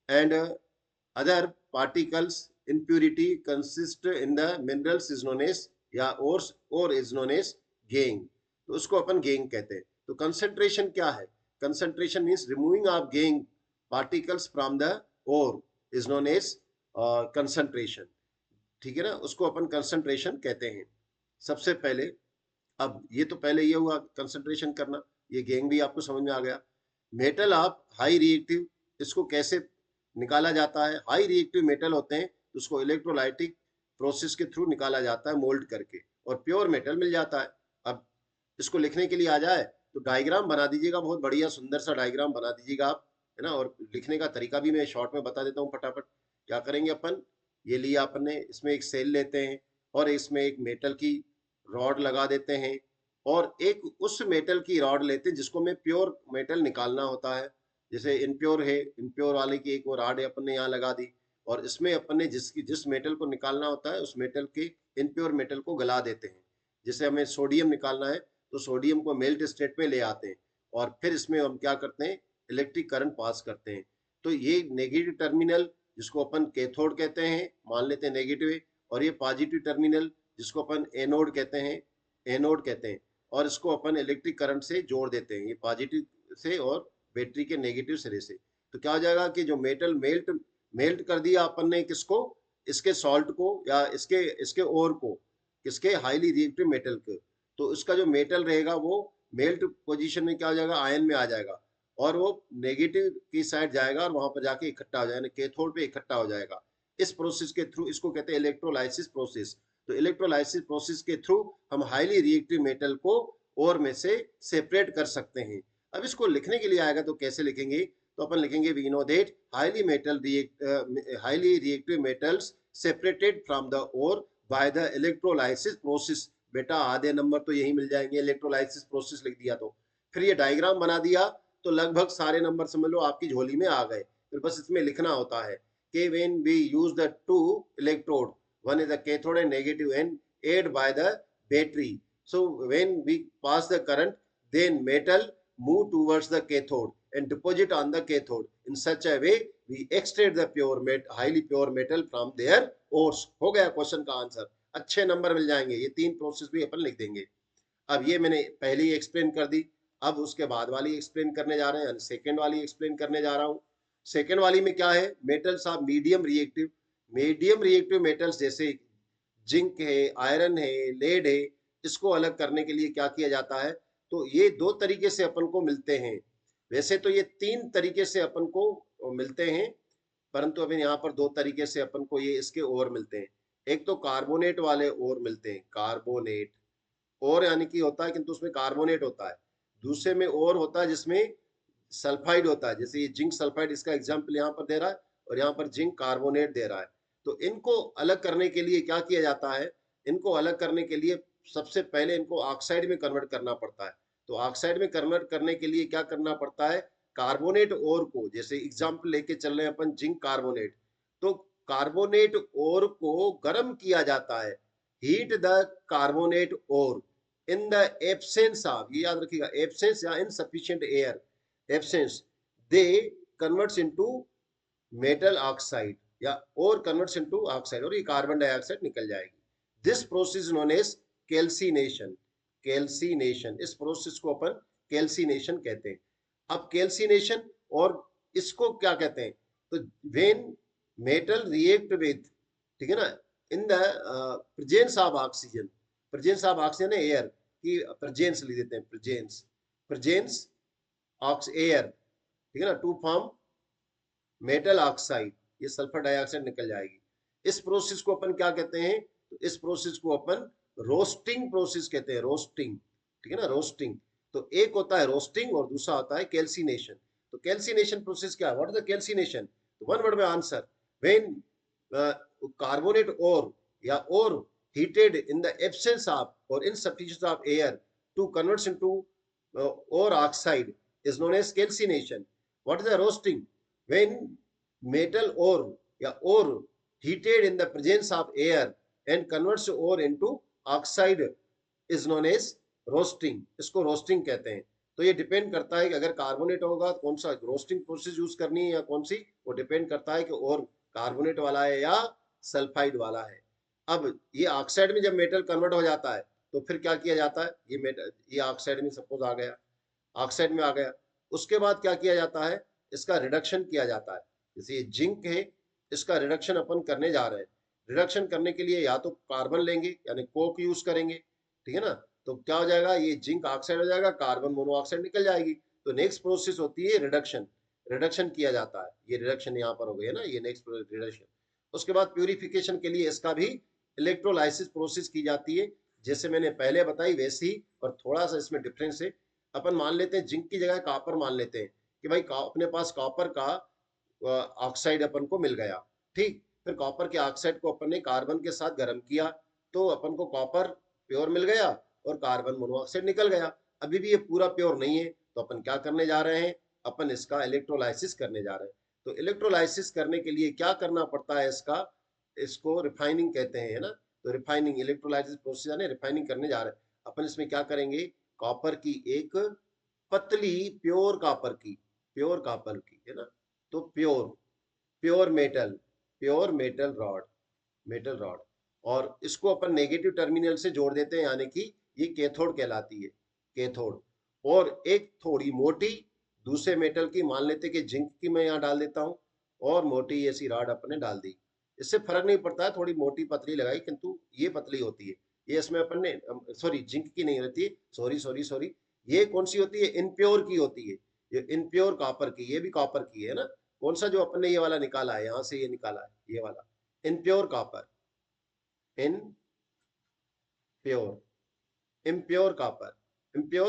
and other particles, impurity consist in the minerals is known as, या और is known as gangue। तो उसको अपन गैंग कहते हैं। तो कंसंट्रेशन क्या है? Concentration means removing of gangue particles from the ore is known as concentration. ठीक है ना, उसको अपन कंसंट्रेशन कहते हैं। सबसे पहले, अब ये तो पहले ये हुआ कंसंट्रेशन करना, ये गैंग भी आपको समझ में आ गया। मेटल ऑफ हाई रिएक्टिव, इसको कैसे निकाला जाता है? हाई रिएक्टिव मेटल होते हैं, तो उसको इलेक्ट्रोलाइटिक प्रोसेस के थ्रू निकाला जाता है, मोल्ड करके, और प्योर मेटल मिल जाता है। अब इसको लिखने के लिए आ जाए तो डायग्राम बना दीजिएगा, बहुत बढ़िया सुंदर सा डायग्राम बना दीजिएगा आप, है ना। और लिखने का तरीका भी मैं शॉर्ट में बता देता हूँ फटाफट। क्या करेंगे अपन, ये लिया अपन ने, इसमें एक सेल लेते हैं और इसमें एक मेटल की रॉड लगा देते हैं, और एक उस मेटल की रॉड लेते हैं जिसको में प्योर मेटल निकालना होता है। जैसे इनप्योर है, इनप्योर वाले की एक वो राड अपन ने यहाँ लगा दी, और इसमें अपन ने जिस मेटल को निकालना होता है उस मेटल के इनप्योर मेटल को गला देते हैं। जैसे हमें सोडियम निकालना है तो सोडियम को मेल्ट स्टेट में ले आते हैं, और फिर इसमें हम क्या करते हैं, इलेक्ट्रिक करंट पास करते हैं। तो ये नेगेटिव टर्मिनल जिसको अपन कैथोड कहते हैं, मान लेते हैं नेगेटिव है, और ये पॉजिटिव टर्मिनल जिसको अपन एनोड कहते हैं, एनोड कहते हैं, और इसको अपन इलेक्ट्रिक करंट से जोड़ देते हैं, ये पॉजिटिव से और बैटरी के नेगेटिव सिरे से। तो क्या हो जाएगा कि जो मेटल मेल्ट मेल्ट कर दिया अपन ने किसको, इसके सॉल्ट को या इसके इसके ओर को, किसके हाईली रिएक्टिव मेटल के, तो इसका जो मेटल रहेगा वो मेल्ट पोजीशन में क्या हो जाएगा, आयन में आ जाएगा, और वो नेगेटिव की साइड जाएगा और वहां पर जाके इकट्ठा हो जाएगा, कैथोड पे इकट्ठा हो जाएगा। इस प्रोसेस के थ्रू, इसको कहते हैं इलेक्ट्रोलाइसिस प्रोसेस। तो इलेक्ट्रोलाइसिस प्रोसेस के थ्रू हम हाईली रिएक्टिव मेटल को ओर में से सेपरेट कर सकते हैं। अब इसको लिखने के लिए आएगा तो कैसे लिखेंगे, तो अपन लिखेंगे we know that highly reactive metals separated from the ore by the electrolysis process. बेटा आधे नंबर तो यही मिल जाएंगे, इलेक्ट्रोलाइसिस प्रोसेस लिख दिया तो। फिर ये डायग्राम बना दिया तो लगभग सारे नंबर समझ लो आपकी झोली में आ गए। फिर बस इसमें लिखना होता है कि when we use the two electrode, one is the cathode and negative and aid by the battery. So when we pass the current, then metal move towards the cathode and deposit on the cathode. In such a way, we extract the highly pure metal from their ores. हो गया question का answer. अच्छे number मिल जाएंगे, ये तीन process भी अपन लिख देंगे। अब ये मैंने पहले ही एक्सप्लेन कर दी, अब उसके बाद वाली एक्सप्लेन करने जा रहे हैं, सेकेंड वाली एक्सप्लेन करने जा रहा हूँ। सेकेंड वाली में क्या है, metals of medium reactive. Medium reactive metals जैसे जिंक है, आयरन है, लेड है, इसको अलग करने के लिए क्या किया जाता है, तो ये दो तरीके से अपन को मिलते हैं। वैसे तो ये तीन तरीके से अपन को मिलते हैं, परंतु अभी यहाँ पर दो तरीके से अपन को ये इसके ओर मिलते हैं। एक तो कार्बोनेट वाले ओर मिलते हैं, कार्बोनेट और यानी कि होता है किंतु उसमें कार्बोनेट होता है। दूसरे में और होता है जिसमें सल्फाइड होता है, जैसे ये जिंक सल्फाइड इसका एग्जाम्पल यहाँ पर दे रहा है, और यहाँ पर जिंक कार्बोनेट दे रहा है। तो इनको अलग करने के लिए क्या किया जाता है, इनको अलग करने के लिए सबसे पहले इनको ऑक्साइड में कन्वर्ट करना पड़ता है। तो ऑक्साइड में कन्वर्ट करने के लिए क्या करना पड़ता है, कार्बोनेट ओर को, जैसे एग्जाम्पल लेके चल रहे हैं अपन जिंक कार्बोनेट, तो कार्बोनेट ओर को गर्म किया जाता है, heat the carbonate ore in the absence of, ये याद रखिएगा, एब्सेंस या insufficient air, absence, they converts into metal oxide या और कन्वर्ट्स इनटू ऑक्साइड, और ये कार्बन डाइऑक्साइड निकल जाएगी। This process known as calcination. Calcination, इस प्रोसेस को अपन कैल्सिनेशन कहते हैं। अब कैल्सिनेशन और इसको क्या कहते हैं, तो व्हेन मेटल रिएक्ट विद, ठीक है ना, in the presence of oxygen, presence of oxygen है एयर की, प्रेजेंस लिख देते हैं, प्रेजेंस, प्रेजेंस ऑक्स एयर, ठीक है ना, टू फॉर्म मेटल ऑक्साइड, ये सल्फर डाइऑक्साइड निकल जाएगी। इस प्रोसेस को अपन क्या कहते हैं, तो इस प्रोसेस को अपन रोस्टिंग प्रोसेस कहते हैं, रोस्टिंग, ठीक है ना, रोस्टिंग। तो एक होता है रोस्टिंग और दूसरा होता है कैल्सिनेशन। तो कैल्सिनेशन प्रोसेस क्या है, व्हाट इज द कैल्सिनेशन, तो वन वर्ड में आंसर, व्हेन कार्बोनेट और या और heated in the absence of or insufficiency of air to converts into ore oxide is known as calcination. What is the roasting, when metal ore या ore heated in the presence of air and converts ore into oxide is known as roasting. इसको roasting कहते हैं। तो ये depend करता है कि अगर कार्बोनेट होगा तो कौन सा रोस्टिंग प्रोसेस यूज करनी है या कौन सी, वो डिपेंड करता है कि और कार्बोनेट वाला है या सल्फाइड वाला है। अब ये ऑक्साइड में जब मेटल कन्वर्ट हो जाता है तो फिर क्या किया जाता है, ये मेटल ये ऑक्साइड में सपोज आ गया, ऑक्साइड में आ गया, उसके बाद क्या किया जाता है, इसका रिडक्शन किया जाता है। जैसे ये जिंक है, इसका रिडक्शन अपन करने जा रहे हैं। रिडक्शन करने के लिए या तो कार्बन लेंगे यानी कोक यूज करेंगे, ठीक है ना, तो क्या हो जाएगा, ये जिंक ऑक्साइड हो जाएगा, कार्बन मोनोऑक्साइड निकल जाएगी। तो नेक्स्ट प्रोसेस होती है रिडक्शन, रिडक्शन किया जाता है, ये रिडक्शन यहाँ पर हो गया ना, ये नेक्स्ट रिडक्शन। उसके बाद प्यूरिफिकेशन के लिए इसका भी इलेक्ट्रोलाइसिस प्रोसेस की जाती है, जैसे मैंने पहले बताई वैसी ही, और थोड़ा सा इसमें डिफरेंस है। अपन मान लेते हैं जिंक की जगह कॉपर मान लेते हैं कि भाई अपने पास कॉपर का ऑक्साइड अपन को मिल गया, ठीक, फिर कॉपर के ऑक्साइड को अपन ने कार्बन के साथ गर्म किया तो अपन को कॉपर प्योर मिल गया और कार्बन मोनोऑक्साइड निकल गया। अभी भी ये पूरा प्योर नहीं है, तो अपन क्या करने जा रहे हैं, अपन इसका इलेक्ट्रोलाइसिस करने जा रहे हैं। तो इलेक्ट्रोलाइसिस करने के लिए क्या करना पड़ता है इसका, इसको रिफाइनिंग कहते हैं, है ना। तो रिफाइनिंग, इलेक्ट्रोलाइसिस प्रोसेस यानी रिफाइनिंग करने जा रहे हैं अपन। इसमें क्या करेंगे, कॉपर की एक पतली प्योर कॉपर की, है ना। तो प्योर मेटल रॉड, और इसको अपन नेगेटिव टर्मिनल से जोड़ देते हैं, यानी कि ये कैथोड कहलाती है, कैथोड। और एक थोड़ी मोटी दूसरे मेटल की, मान लेते कि जिंक की मैं यहाँ डाल देता हूँ, और मोटी ऐसी रॉड अपने डाल दी। इससे फर्क नहीं पड़ता है, थोड़ी मोटी पतली लगाई, किंतु ये पतली होती है। ये इसमें अपन ने, सॉरी जिंक की नहीं रहती है, सॉरी, ये कौन सी होती है, इनप्योर की होती है, ये इनप्योर कॉपर की, ये भी कॉपर की है ना। कौन सा जो अपन ने ये वाला निकाला है, यहाँ से ये निकाला है, ये वाला impure copper, impure impure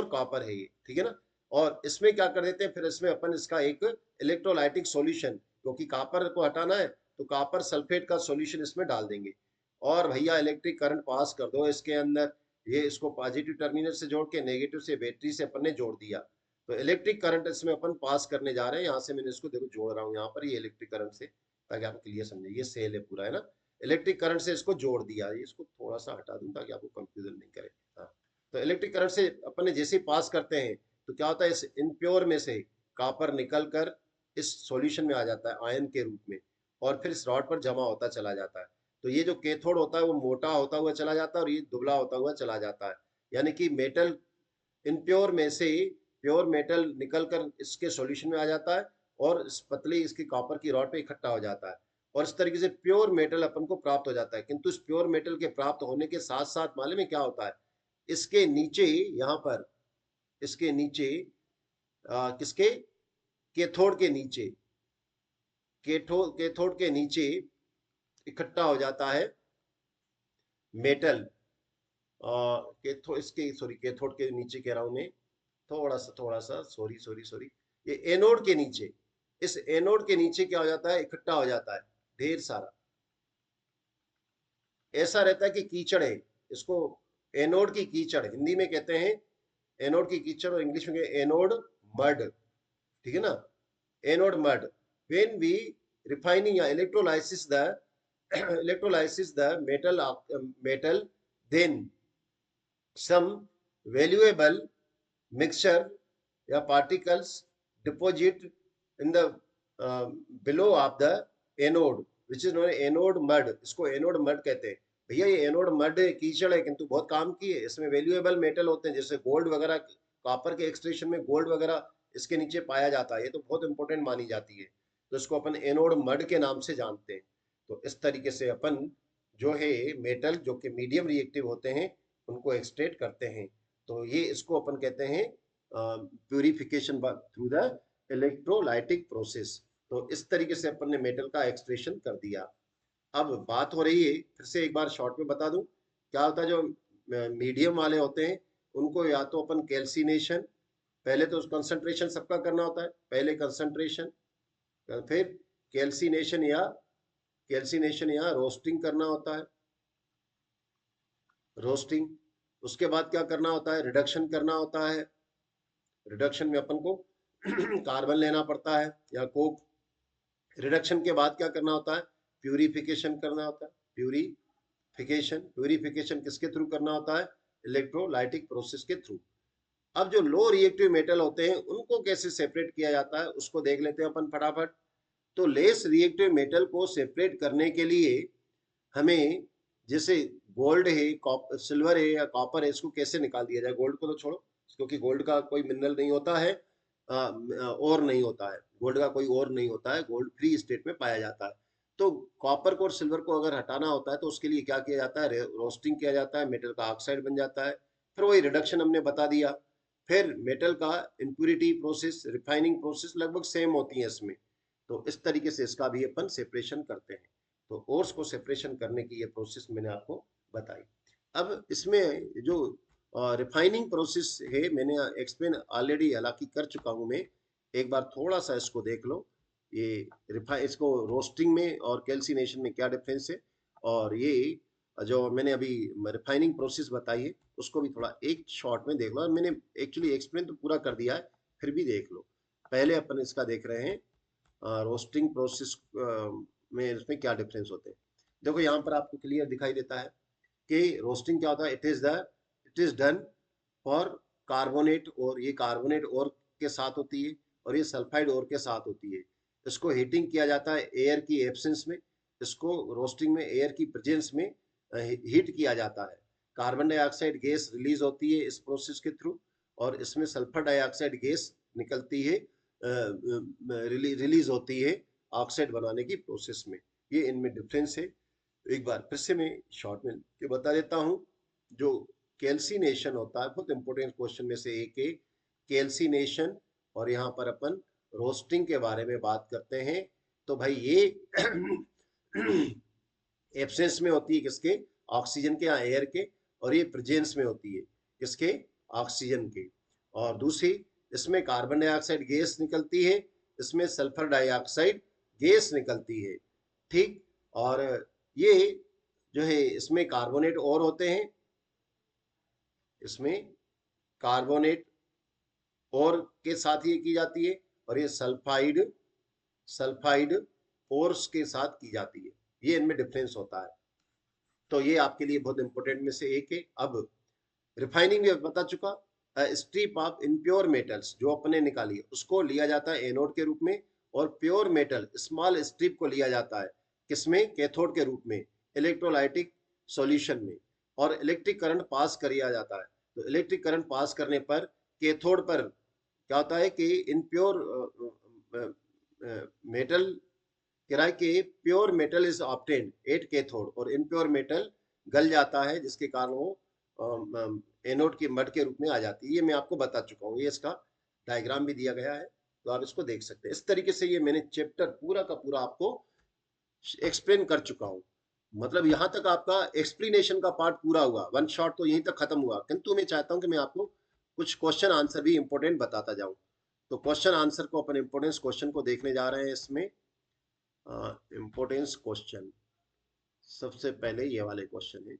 copper है ये, ठीक है ना। और इसमें क्या कर देते हैं फिर, इसमें अपन इसका एक इलेक्ट्रोलाइटिक सॉल्यूशन, क्योंकि कॉपर को हटाना है तो कॉपर सल्फेट का सॉल्यूशन इसमें डाल देंगे, और भैया इलेक्ट्रिक करंट पास कर दो इसके अंदर। ये इसको पॉजिटिव टर्मिनल से जोड़ के नेगेटिव से बैटरी से अपन ने जोड़ दिया, तो इलेक्ट्रिक करंट इसमें अपन पास करने जा रहे हैं। यहाँ से मैंने इसको देखो जोड़ रहा हूँ यहाँ पर, ये इलेक्ट्रिक करंट से, ताकि आप क्लियर समझे, ये सेल है पूरा, है ना। इलेक्ट्रिक करंट से इसको जोड़ दिया, इसको थोड़ा सा हटा दूं ताकि आपको कंफ्यूजन नहीं करे। हाँ, तो इलेक्ट्रिक करंट से अपन ने जैसे पास करते हैं तो क्या होता है, इस इनप्योर में से कॉपर निकल कर इस सॉल्यूशन में आ जाता है आयन के रूप में, और फिर इस रॉड पर जमा होता चला जाता है। तो ये जो कैथोड होता है वो मोटा होता हुआ चला जाता है, और ये दुबला होता हुआ चला जाता है। यानी कि मेटल, इनप्योर में से प्योर मेटल निकल कर इसके सॉल्यूशन में आ जाता है, और इस पतली इसकी कॉपर की रॉड पे इकट्ठा हो जाता है, और इस तरीके से प्योर मेटल अपन को प्राप्त हो जाता है। किंतु इस प्योर मेटल के प्राप्त होने के साथ साथ मालूम है क्या होता है, इसके नीचे, यहाँ पर इसके नीचे, किसके, कैथोड के नीचे, कैथोड के नीचे इकट्ठा हो जाता है मेटल, कैथोड, इसके सॉरी कैथोड के नीचे कह रहा हूं मैं, थोड़ा सा सॉरी, ये एनोड के नीचे, इस एनोड के नीचे क्या हो जाता है, इकट्ठा हो जाता है ढेर सारा। ऐसा रहता है कि कीचड़ है, इसको एनोड की कीचड़ हिंदी में कहते हैं, एनोड की कीचड़, और इंग्लिश में एनोड मड, ठीक है ना, anode mud. When we refining या electrolysis the electrolysis the metal, then some valuable mixture या particles deposit in the below of the anode which is known as anode mud। इसको anode mud कहते हैं। भैया ये एनोड मड कीचड़ है, किंतु बहुत काम की है, इसमें वैल्यूएबल मेटल होते हैं, जैसे गोल्ड वगैरह, कॉपर के एक्सट्रैक्शन में गोल्ड वगैरह इसके नीचे पाया जाता है, ये तो बहुत इंपॉर्टेंट मानी जाती है। तो इसको अपन एनोड मड के नाम से जानते हैं। तो इस तरीके से अपन जो है मेटल जो कि मीडियम रिएक्टिव होते हैं उनको एक्सट्रैक्ट करते हैं। तो ये इसको अपन कहते हैं purification through the electrolytic process. तो इस तरीके से अपन ने मेटल का एक्सट्रैक्शन कर दिया। अब बात हो रही है, फिर से एक बार शॉर्ट में बता दूं, क्या होता है जो मीडियम वाले होते हैं उनको या तो अपन कैल्सिनेशन, पहले तो कंसंट्रेशन सबका करना होता है, पहले कंसंट्रेशन, फिर कैल्सिनेशन या रोस्टिंग करना होता है, रोस्टिंग। उसके बाद क्या करना होता है, रिडक्शन करना होता है। रिडक्शन में अपन को कार्बन लेना पड़ता है या कोक। रिडक्शन के बाद क्या करना होता है, प्यूरिफिकेशन करना होता है। प्यूरिफिकेशन किसके थ्रू करना होता है, इलेक्ट्रोलाइटिक प्रोसेस के थ्रू। अब जो लो रिएक्टिव मेटल होते हैं उनको कैसे सेपरेट किया जाता है उसको देख लेते हैं अपन फटाफट। तो लेस रिएक्टिव मेटल को सेपरेट करने के लिए हमें, जैसे गोल्ड है, सिल्वर है या कॉपर है, इसको कैसे निकाल दिया जाए। गोल्ड को तो छोड़ो, क्योंकि गोल्ड का कोई मिनरल नहीं होता है, और नहीं होता है, गोल्ड का कोई और नहीं होता है, गोल्ड फ्री स्टेट में पाया जाता है। तो कॉपर को और सिल्वर को अगर हटाना होता है तो उसके लिए क्या किया जाता है, रोस्टिंग किया जाता है, मेटल का ऑक्साइड बन जाता है। फिर वही रिडक्शन हमने बता दिया। फिर मेटल का इम्प्यूरिटी प्रोसेस, रिफाइनिंग प्रोसेस लगभग सेम होती है इसमें। तो इस तरीके से इसका भी अपन सेपरेशन करते हैं। तो ओर्स को सेपरेशन करने की ये प्रोसेस मैंने आपको बताई। अब इसमें जो रिफाइनिंग प्रोसेस है मैंने एक्सप्लेन ऑलरेडी हालांकि कर चुका हूं मैं, एक बार थोड़ा सा इसको देख लो। ये इसको रोस्टिंग में और कैल्सिनेशन में क्या डिफरेंस है, और ये जो मैंने अभी रिफाइनिंग प्रोसेस बताई है उसको भी थोड़ा एक शॉर्ट में देख लो। और मैंने एक्चुअली एक्सप्लेन तो पूरा कर दिया है, फिर भी देख लो। पहले अपन इसका देख रहे हैं रोस्टिंग प्रोसेस में इसमें क्या डिफरेंस होते हैं। देखो यहाँ पर आपको क्लियर दिखाई देता है कि रोस्टिंग क्या होता है। It is done for carbonate और, ये कार्बोनेट और के साथ होती है और ये सल्फाइड और के साथ होती है। इसको हीटिंग किया जाता है एयर की एब्सेंस में, इसको रोस्टिंग में एयर की प्रेजेंस में हीट किया जाता है। कार्बन डाइऑक्साइड गैस रिलीज होती है इस प्रोसेस के थ्रू और इसमें सल्फर डाइऑक्साइड गैस निकलती है, रिलीज होती है ऑक्साइड बनाने की प्रोसेस में। ये इनमें डिफरेंस है। एक बार फिर से मैं शॉर्ट में के बता देता हूँ। जो कैल्सिनेशन होता है, बहुत इंपॉर्टेंट क्वेश्चन में से एक है कैल्सिनेशन, और यहाँ पर अपन रोस्टिंग के बारे में बात करते हैं। तो भाई ये एब्सेंस में होती है किसके, ऑक्सीजन के या एयर के, और ये प्रेजेंस में होती है किसके, ऑक्सीजन के। और दूसरी, इसमें कार्बन डाइऑक्साइड गैस निकलती है, इसमें सल्फर डाइऑक्साइड गैस निकलती है। ठीक। और ये जो है इसमें कार्बोनेट और होते हैं, इसमें कार्बोनेट और के साथ ये की जाती है, और ये सल्फाइड ओर्स के साथ की जाती है। ये इनमें डिफरेंस होता है। तो ये आपके लिए बहुत इंपॉर्टेंट में से एक है। अब रिफाइनिंग में बता चुका। स्ट्रिप ऑफ इनप्योर मेटल्स जो अपने निकाली है उसको लिया जाता है एनोड के रूप में, और प्योर मेटल स्मॉल स्ट्रिप को लिया जाता है किसमें, कैथोड के रूप में, इलेक्ट्रोलाइटिक सॉल्यूशन में। और इलेक्ट्रिक करंट पास किया जाता है। तो इलेक्ट्रिक करंट पास करने पर कैथोड पर क्या होता है कि इनप्योर मेटल किराए के pure metal is obtained at cathode, और इनप्योर मेटल गल जाता है जिसके कारण वो एनोड की मड के रूप में आ जाती है। ये मैं आपको बता चुका हूँ, ये इसका डायग्राम भी दिया गया है, तो आप इसको देख सकते हैं। इस तरीके से ये मैंने चैप्टर पूरा का पूरा आपको एक्सप्लेन कर चुका हूँ। मतलब यहाँ तक आपका एक्सप्लेनेशन का पार्ट पूरा हुआ, वन शॉट तो यहीं तक खत्म हुआ। किंतु मैं चाहता हूँ कि मैं आपको कुछ क्वेश्चन आंसर भी इंपॉर्टेंट बताता जाऊँ। तो क्वेश्चन आंसर को, अपन इंपॉर्टेंस क्वेश्चन को देखने जा रहे हैं इसमें। इम्पोर्टेंस क्वेश्चन सबसे पहले ये वाले क्वेश्चन है।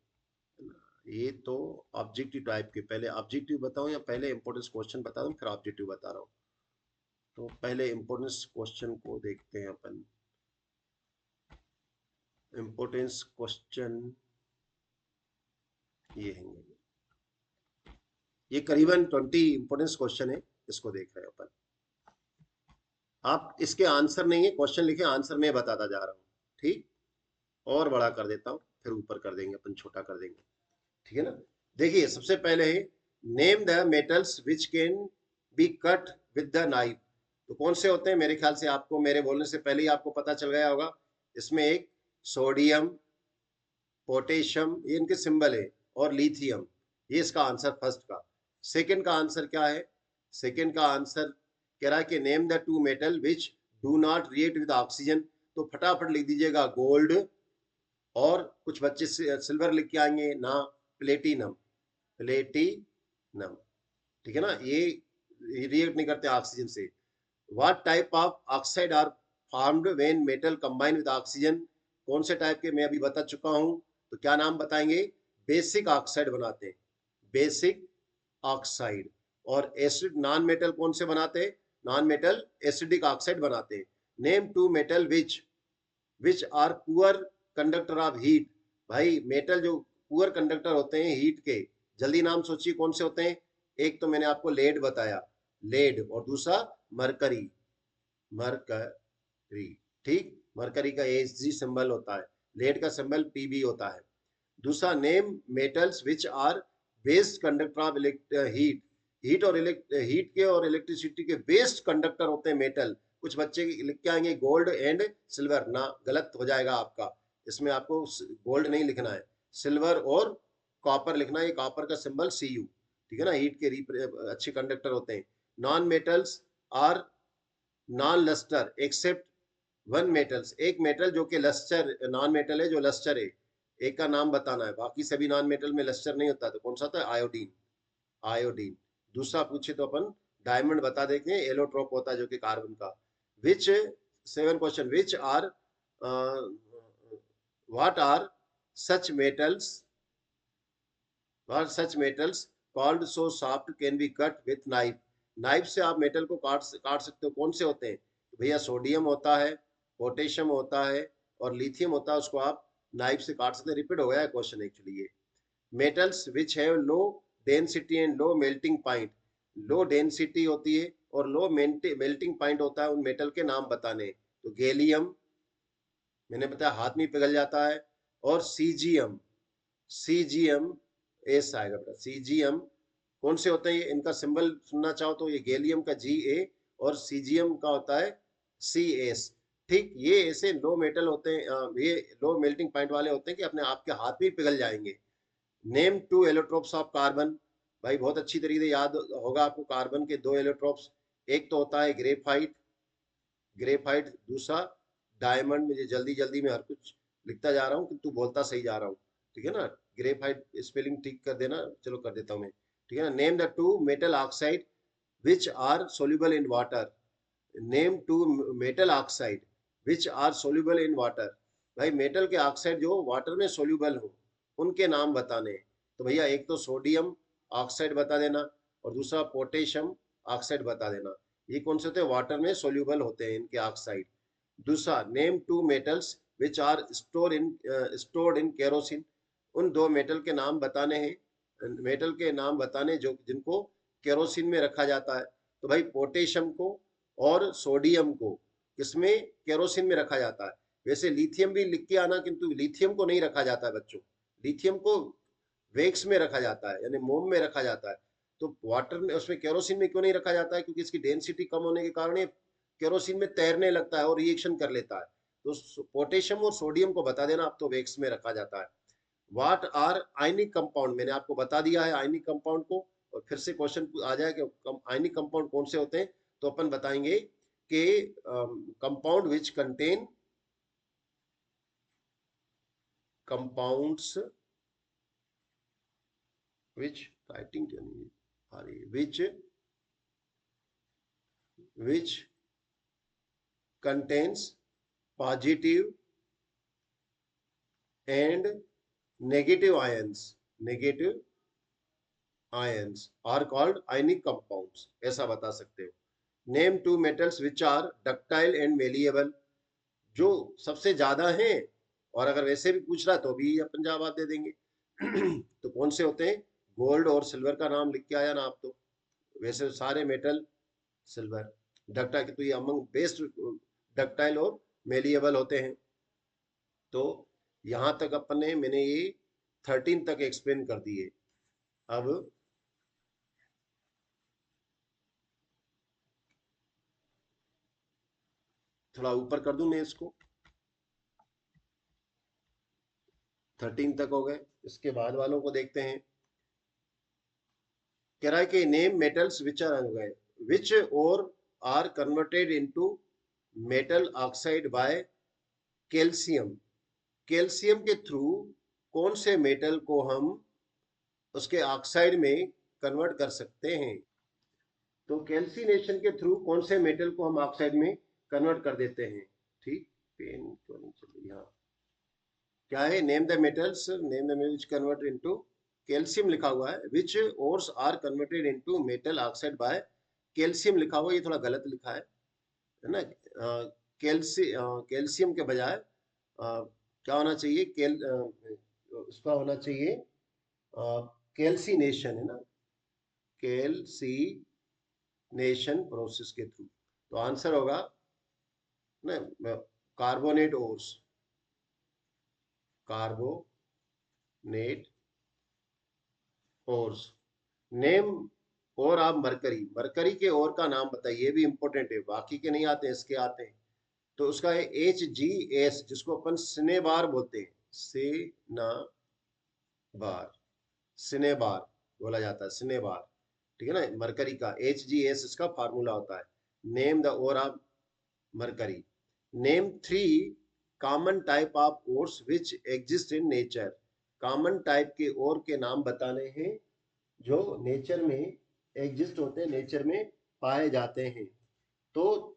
ये तो ऑब्जेक्टिव टाइप के, पहले ऑब्जेक्टिव बताऊं या पहले इम्पोर्टेंस क्वेश्चन बता दूं फिर ऑब्जेक्टिव बता रहा हूं। तो पहले इम्पोर्टेंस क्वेश्चन को देखते हैं अपन। इम्पोर्टेंस क्वेश्चन ये है, ये करीबन 20 इम्पोर्टेंस क्वेश्चन है, इसको देख रहे हैं अपन। आप इसके आंसर नहीं है, क्वेश्चन लिखे, आंसर मैं बताता जा रहा हूँ। ठीक। और बड़ा कर देता हूँ, फिर ऊपर कर देंगे अपन, छोटा कर देंगे। ठीक है ना। देखिए सबसे पहले है name the metals which can be cut with the knife. तो कौन से होते हैं, मेरे ख्याल से आपको मेरे बोलने से पहले ही आपको पता चल गया होगा। इसमें एक सोडियम, पोटेशियम, ये इनके सिंबल है, और लिथियम। ये इसका आंसर फर्स्ट का। सेकंड का आंसर क्या है, सेकंड का आंसर कह रहा है कि name the two metal which do not react with oxygen. तो फटाफट लिख दीजिएगा गोल्ड, और कुछ बच्चे सिल्वर लिख के आएंगे ना, प्लेटिनम, प्लेटिनम। ठीक है ना, ये रिएक्ट नहीं करते ऑक्सीजन से। What type of oxide are formed when metal combine with oxygen. कौन से टाइप के मैं अभी बता चुका हूं। तो क्या नाम बताएंगे, बेसिक ऑक्साइड बनाते हैं, बेसिक ऑक्साइड। और एसिड नॉन मेटल कौन से बनाते हैं, नॉन मेटल एसिडिक ऑक्साइड बनाते हैं। Name two metal which are poor conductor of heat. भाई मेटल जो पुअर कंडक्टर होते हैं हीट के, जल्दी नाम सोचिए कौन से होते हैं। एक तो मैंने आपको लेड बताया, लेड, और दूसरा मरकरी, मरकरी। ठीक, मरकरी का Ag सिंबल होता है, लेड का सिंबल Pb होता है। दूसरा, name metals which are best conductor of heat. Heat और हीट के और इलेक्ट्रिसिटी के बेस्ट कंडक्टर होते हैं मेटल। कुछ बच्चे लिख के आएंगे गोल्ड एंड सिल्वर, ना, गलत हो जाएगा आपका। इसमें आपको गोल्ड नहीं लिखना है, सिल्वर और कॉपर लिखना है। ये कॉपर का सिंबल Cu। ठीक है ना, हीट के अच्छे कंडक्टर होते हैं। Non metals are non lustre except one metals. एक मेटल जो कि लस्टर, नॉन मेटल है जो लस्टर है, एक का नाम बताना है। बाकी सभी नॉन मेटल में लस्टर नहीं होता। तो कौन सा होता है, आयोडीन, आयोडीन। दूसरा पूछे तो अपन डायमंड बता देते हैं, एलोट्रोप होता है जो कि कार्बन का। Which, seven question, which are what are such metals, what such metals called so soft can be cut with knife। Knife से आप मेटल को काट सकते हो। कौन से होते हैं भैया? सोडियम होता है, पोटेशियम होता है और लिथियम होता है, उसको आप नाइफ से काट सकते हैं। रिपीट हो गया है क्वेश्चन एक्चुअली ये। Metals which have low density and low melting point, low density होती है और लो मेल्टिंग पॉइंट होता है, उन मेटल के नाम बताने। तो गैलियम, मैंने बताया हाथ में पिघल जाता है, और सीजियम, सीजीएम एस आएगा बेटा, सीजीएम। कौन से होते हैं ये? इनका सिंबल सुनना चाहो तो ये गैलियम का जी ए और सीजीएम का होता है सी एस। ठीक, ये ऐसे लो मेटल होते हैं, ये लो मेल्टिंग पॉइंट वाले होते हैं कि अपने आपके हाथ में पिघल जाएंगे। Name two allotropes of carbon, भाई बहुत अच्छी तरीके से याद होगा आपको कार्बन के दो एलोट्रोप्स। एक तो होता है ग्रेफाइट, ग्रेफाइट, दूसरा डायमंड। मुझे जल्दी जल्दी में हर कुछ लिखता जा रहा हूँ किंतु बोलता सही जा रहा हूँ, ठीक है ना? ग्रेफाइट स्पेलिंग ठीक कर देना, चलो कर देता हूँ मैं, ठीक है ना? Name the two metal oxide which are soluble in water, name two metal oxide which are soluble in water. भाई मेटल के ऑक्साइड जो वाटर में सोल्यूबल हो उनके नाम बताने। तो भैया एक तो सोडियम ऑक्साइड बता देना और दूसरा पोटेशियम ऑक्साइड बता देना। ये कौन से होते हैं? वाटर में सोल्यूबल होते हैं इनके ऑक्साइड। दूसरा, name two metals which are stored in kerosene, उन दो मेटल के नाम बताने हैं, मेटल के नाम बताने जो जिनको केरोसिन में रखा जाता है। तो भाई पोटेशियम को और सोडियम को किसमें? केरोसिन में रखा जाता है। वैसे लिथियम भी लिख के आना, किंतु लिथियम को नहीं रखा जाता है बच्चों, लिथियम को वेक्स में रखा जाता है, यानी मोम में रखा जाता है। तो वाटर में, उसमें केरोसिन में क्यों नहीं रखा जाता है? क्योंकि इसकी डेंसिटी कम होने के कारण ये केरोसिन में तैरने लगता है और रिएक्शन कर लेता है। तो पोटेशियम और सोडियम को बता देना, अब तो वेक्स में रखा जाता है। व्हाट आर आयनिक कंपाउंड, मैंने आपको बता दिया है आयनिक कंपाउंड को, और फिर से क्वेश्चन आ जाए कि आयनिक कंपाउंड कौन से होते हैं, तो अपन बताएंगे कि compound which contain, compounds which, writing which which contains positive and negative ions, negative ions are called ionic compounds, ऐसा बता सकते हो। Name two metals which are ductile and malleable, जो सबसे ज्यादा हैं, और अगर वैसे भी पूछ रहा तो भी अपन जवाब दे देंगे। तो कौन से होते हैं? गोल्ड और सिल्वर का नाम लिख के आया ना आप तो, वैसे तो सारे मेटल सिल्वर, डक्टाइल तो ये अमंग बेस्ट डक्टाइल और मेलिएबल होते हैं। तो यहां तक अपने, मैंने ये 13 तक एक्सप्लेन कर दिए। अब थोड़ा ऊपर कर दूं मैं इसको, 13 तक हो गए। इसके बाद वालों को देखते हैं। कह रहा है कि नेम मेटल्स विच आर हो गए, विच और are converted into metal oxide by calcium, calcium के थ्रू कौन से मेटल को हम उसके ऑक्साइड में कन्वर्ट कर सकते हैं? तो कैल्सिनेशन के थ्रू कौन से मेटल को हम ऑक्साइड में कन्वर्ट कर देते हैं? ठीक, पेन क्यों नहीं चल रही? हाँ, क्या है? Name the metals, name the metals convert into, calcium लिखा हुआ है, which ores are converted into metal oxide by calcium लिखा हुआ है, ये थोड़ा गलत लिखा है ना? कैल्शियम के बजाय क्या होना चाहिए? उसका होना चाहिए कैल्सिनेशन, है ना? कैल्सिनेशन प्रोसेस के थ्रू। तो आंसर होगा ना, carbonate ores, carbonate ores. Name और आप मरकरी, मरकरी के और का नाम बताइए, ये भी इंपॉर्टेंट है, बाकी के नहीं आते हैं, इसके आते हैं। तो उसका है HgS, जिसको अपन सिनेबार बोलते हैं, बार, सिनेबार बोला जाता है, सिनेबार, ठीक है ना? मरकरी का HgS इसका फार्मूला होता है। Name the ore of mercury. Name three common type of ores which exist in nature, common type के ओर के नाम बताने हैं जो नेचर में एग्जिस्ट होते हैं, नेचर में पाए जाते हैं। तो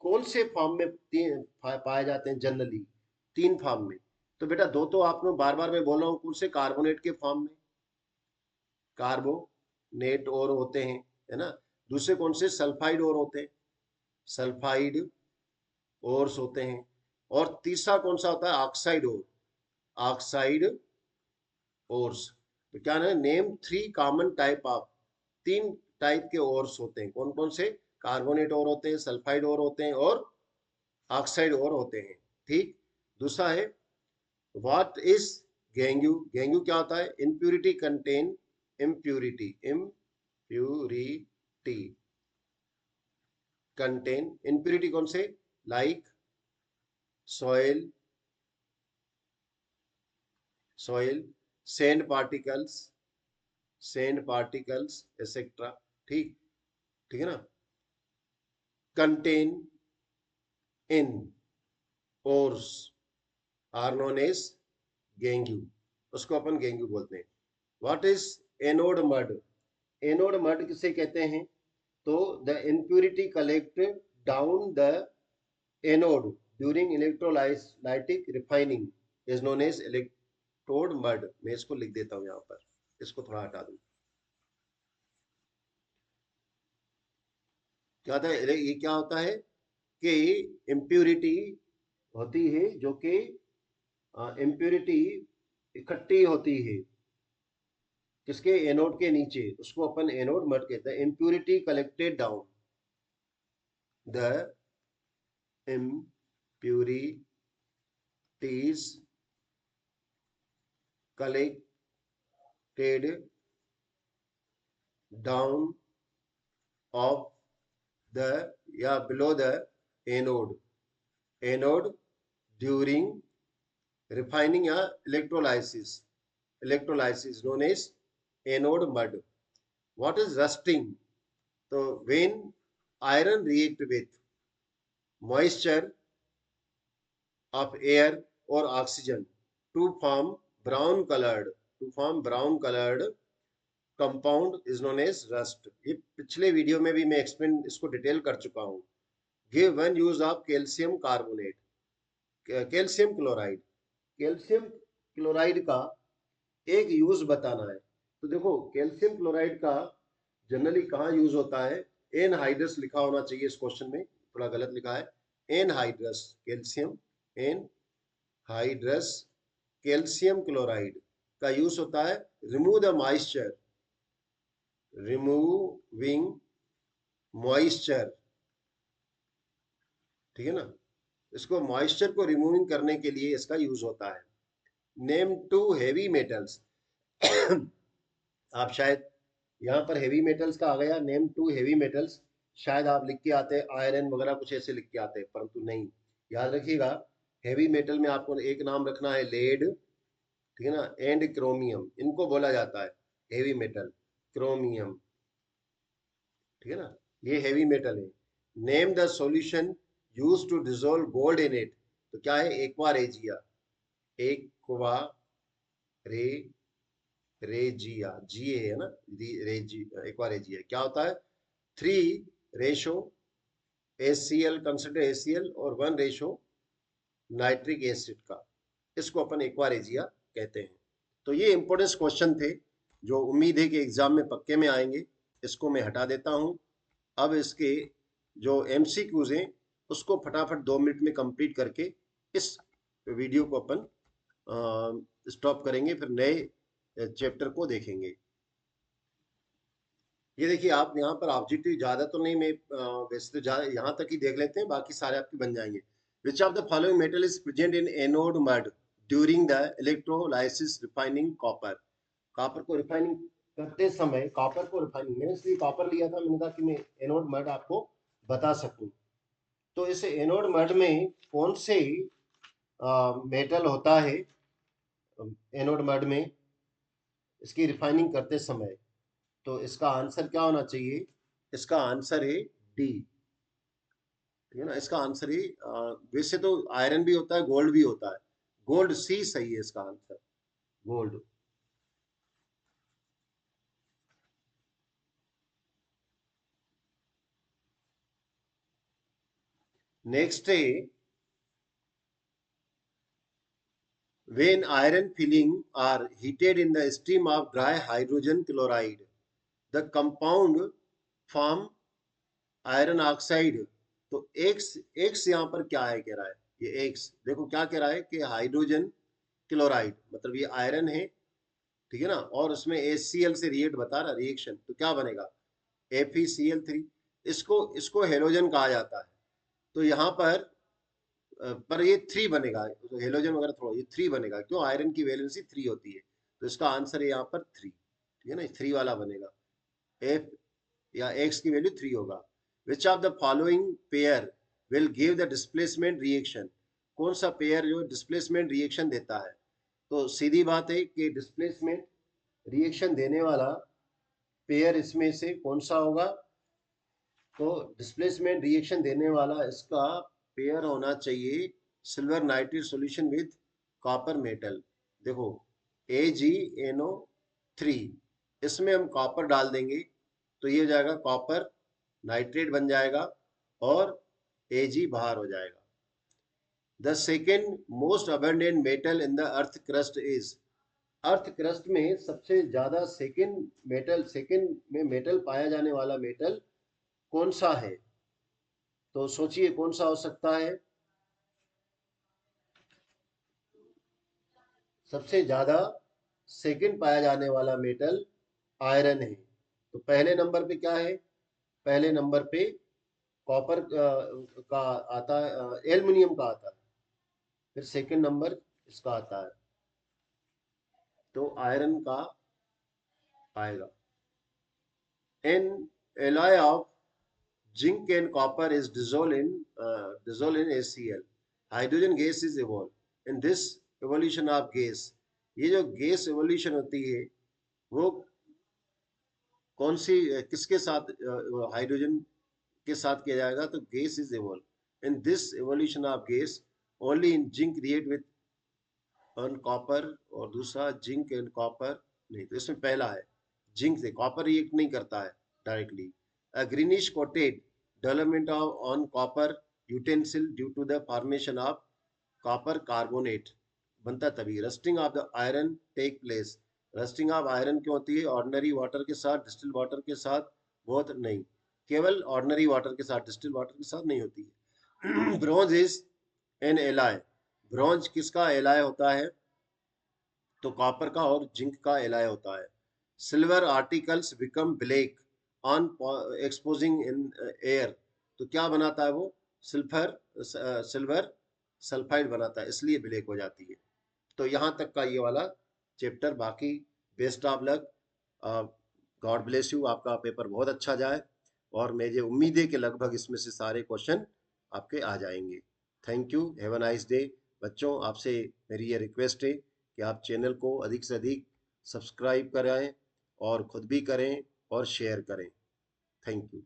कौन से फॉर्म में पाए जाते हैं? जनरली 3 फॉर्म में। तो बेटा दो तो आपने बार बार मैं बोल रहा हूँ, कौन से? कार्बोनेट के फॉर्म में, कार्बोनेट और होते हैं, है ना? दूसरे कौन से? सल्फाइड ओर होते हैं, सल्फाइड ओर्स होते हैं। और तीसरा कौन सा होता है? ऑक्साइड ओर, ऑक्साइड ओर्स। तो क्या है? Name 3 common type of, 3 type के ओर्स होते हैं। कौन कौन से? कार्बोनेट ओर होते हैं, सल्फाइड ओर होते हैं और ऑक्साइड ओर होते हैं। ठीक। दूसरा है व्हाट इज गेंगू? गेंगू क्या होता है? Impurity content, impurity, impurity content, impurity कौन से? Like soil, soil, sand particles, sand particles etcetera. ठीक, ठीक है ना। Content in ores are known as gangue, उसको अपन गेंगू बोलते हैं। What is anode mud? Anode mud किसे कहते हैं? तो the impurity collect down the anode during electrolytic refining is known as electrode mud. मैं इसको लिख देता हूं यहाँ पर, इसको थोड़ा हटा दूं। क्या था ये? क्या होता है कि इम्प्यूरिटी होती है जो कि इम्प्यूरिटी इकट्ठी होती है किसके? एनोड के नीचे, उसको अपन एनोड मड कहते हैं। Impurity collected down, the impurities collected down of the, या below the anode, anode during refining या electrolysis, electrolysis known as anode mud. What is rusting? So when iron react with moisture of air or oxygen to form brown colored, to form brown colored compound is known as rust. ये पिछले video में भी मैं explain इसको detail कर चुका हूँ। Give one use of calcium carbonate, calcium chloride, calcium chloride का एक यूज बताना है। तो देखो कैल्शियम क्लोराइड का जनरली कहाँ यूज होता है? एनहाइड्रस लिखा होना चाहिए इस क्वेश्चन में, थोड़ा गलत लिखा है। Anhydrous, calcium anhydrous calcium chloride का यूज होता है remove the moisture, removing moisture, ठीक है ना। इसको मॉइस्चर को रिमूविंग करने के लिए इसका यूज होता है। Name 2 heavy metals. आप शायद यहाँ पर हेवी मेटल्स का आ गया, नेम 2 हेवी मेटल्स, शायद आप लिख के आते आयरन वगैरह कुछ ऐसे लिख के आते हैं, परंतु नहीं। याद रखिएगा हेवी मेटल में आपको एक नाम रखना है लेड, ठीक है ना, एंड क्रोमियम, इनको बोला जाता है हेवी मेटल, क्रोमियम, ठीक है ना, ये हेवी मेटल है। Name the solution used to dissolve gold in it. तो क्या है? एक्वा रेजिया, एक्वा रे रेजिया, जी है ना, रेजी, एक्वा रेजिया क्या होता है? 3 रेशो HCl, कंसिडर HCl और 1 रेशो नाइट्रिक एसिड का, इसको अपन एक्वा रेजिया कहते हैं। तो ये इंपॉर्टेंट क्वेश्चन थे जो उम्मीद है कि एग्जाम में पक्के में आएंगे। इसको मैं हटा देता हूं। अब इसके जो MCQs हैं उसको फटाफट 2 मिनट में कंप्लीट करके इस वीडियो को अपन स्टॉप करेंगे, फिर नए चैप्टर को देखेंगे। ये देखिए आप यहाँ पर ऑब्जेक्टिव ज्यादा तो नहीं, मैं वैसे तो ज्यादा यहाँ तक ही देख लेते हैं, बाकी सारे आपके बन जाएंगे। Which of the following metal is present in anode mud during the electrolysis refining copper? Copper को रिफाइनिंग करते समय, कॉपर को रिफाइनिंग, मैंने इसलिए कॉपर लिया था, मैंने कहा कि मैं एनोड मड आपको बता सकूं। तो इस एनोड मड में कौन से मेटल होता है एनोड मड में इसकी रिफाइनिंग करते समय? तो इसका आंसर क्या होना चाहिए? इसका आंसर है डी, ठीक है ना। इसका आंसर है वैसे तो आयरन भी होता है, गोल्ड भी होता है, गोल्ड, सी सही है इसका आंसर, गोल्ड। नेक्स्ट है when iron filling are heated in the stream of dry hydrogen chloride the compound form iron oxide, तो एक्स एक्स यहाँ पर क्या है कह रहा है, ये एक्स देखो क्या कह रहा है कि हाइड्रोजन क्लोराइड, मतलब ये आयरन है, ठीक है ना, और उसमें HCl से रिएक्ट बता रहा रिएक्शन, तो क्या बनेगा FeCl3। इसको इसको हेलोजन कहा जाता है। तो यहाँ पर ये 3 बनेगा, तो हेलोजन वगैरह थोड़ा, ये 3 बनेगा, क्यों, आयरन की वैलेंसी 3 होती है, तो इसका आंसर है यहाँ पर 3, ठीक है ना, 3 वाला बनेगा। एफ या एक्स की वैल्यू 3 होगा। Which of the following pair will give the displacement reaction, कौन सा पेयर जो डिस्प्लेसमेंट रिएक्शन देता है, तो सीधी बात है कि डिस्प्लेसमेंट रिएक्शन देने वाला पेयर इसमें से कौन सा होगा, तो डिस्प्लेसमेंट रिएक्शन देने वाला इसका पेयर होना चाहिए silver nitrate solution with copper metal. देखो AgNO3, इसमें हम कॉपर डाल देंगे तो ये हो जाएगा कॉपर नाइट्रेट बन जाएगा और Ag बाहर हो जाएगा। The second most abundant metal in the earth crust is, earth crust में सबसे ज्यादा सेकेंड में मेटल पाया जाने वाला मेटल कौन सा है, तो सोचिए कौन सा हो सकता है। सबसे ज्यादा सेकंड पाया जाने वाला मेटल आयरन है, तो पहले नंबर पे क्या है, पहले नंबर पे कॉपर का आता है, एल्युमिनियम का आता है, फिर सेकंड नंबर इसका आता है, तो आयरन का आएगा। N alloy of zinc and copper is dissolved in HCl. Hydrogen gas is evolved. In this evolution of gas, ये जो गैस एवोल्यूशन होती है वो कौन सी किसके साथ, हाइड्रोजन के साथ किया जाएगा, तो gas is evolved in this evolution of gas only in zinc react with on copper, और दूसरा जिंक एंड कॉपर नहीं, तो इसमें पहला है जिंक से कॉपर रिएक्ट नहीं करता है directly. A greenish coated development of on copper utensil due to the formation of copper carbonate बनता, तभी rusting of the iron take place. Rusting of iron क्यों होती है, ऑर्डिनरी वाटर के साथ, डिस्टिल वाटर के साथ, बहुत नहीं, केवल ऑर्डिनरी वाटर के साथ, डिस्टिल वाटर के साथ नहीं होती है। Bronze is an alloy, bronze किसका एलाय होता है, तो कॉपर का और जिंक का एलाय होता है। Silver articles become black on exposing in air, तो क्या बनाता है वो, सिल्वर सल्फाइड बनाता है, इसलिए ब्लैक हो जाती है। तो यहाँ तक का ये वाला चैप्टर, बाकी best of luck, God bless you, आपका पेपर बहुत अच्छा जाए, और मुझे उम्मीद है कि लगभग इसमें से सारे क्वेश्चन आपके आ जाएंगे। Thank you, have a nice day. बच्चों आपसे मेरी ये रिक्वेस्ट है कि आप चैनल को अधिक से अधिक सब्सक्राइब करें और खुद भी करें और शेयर करें। Thank you.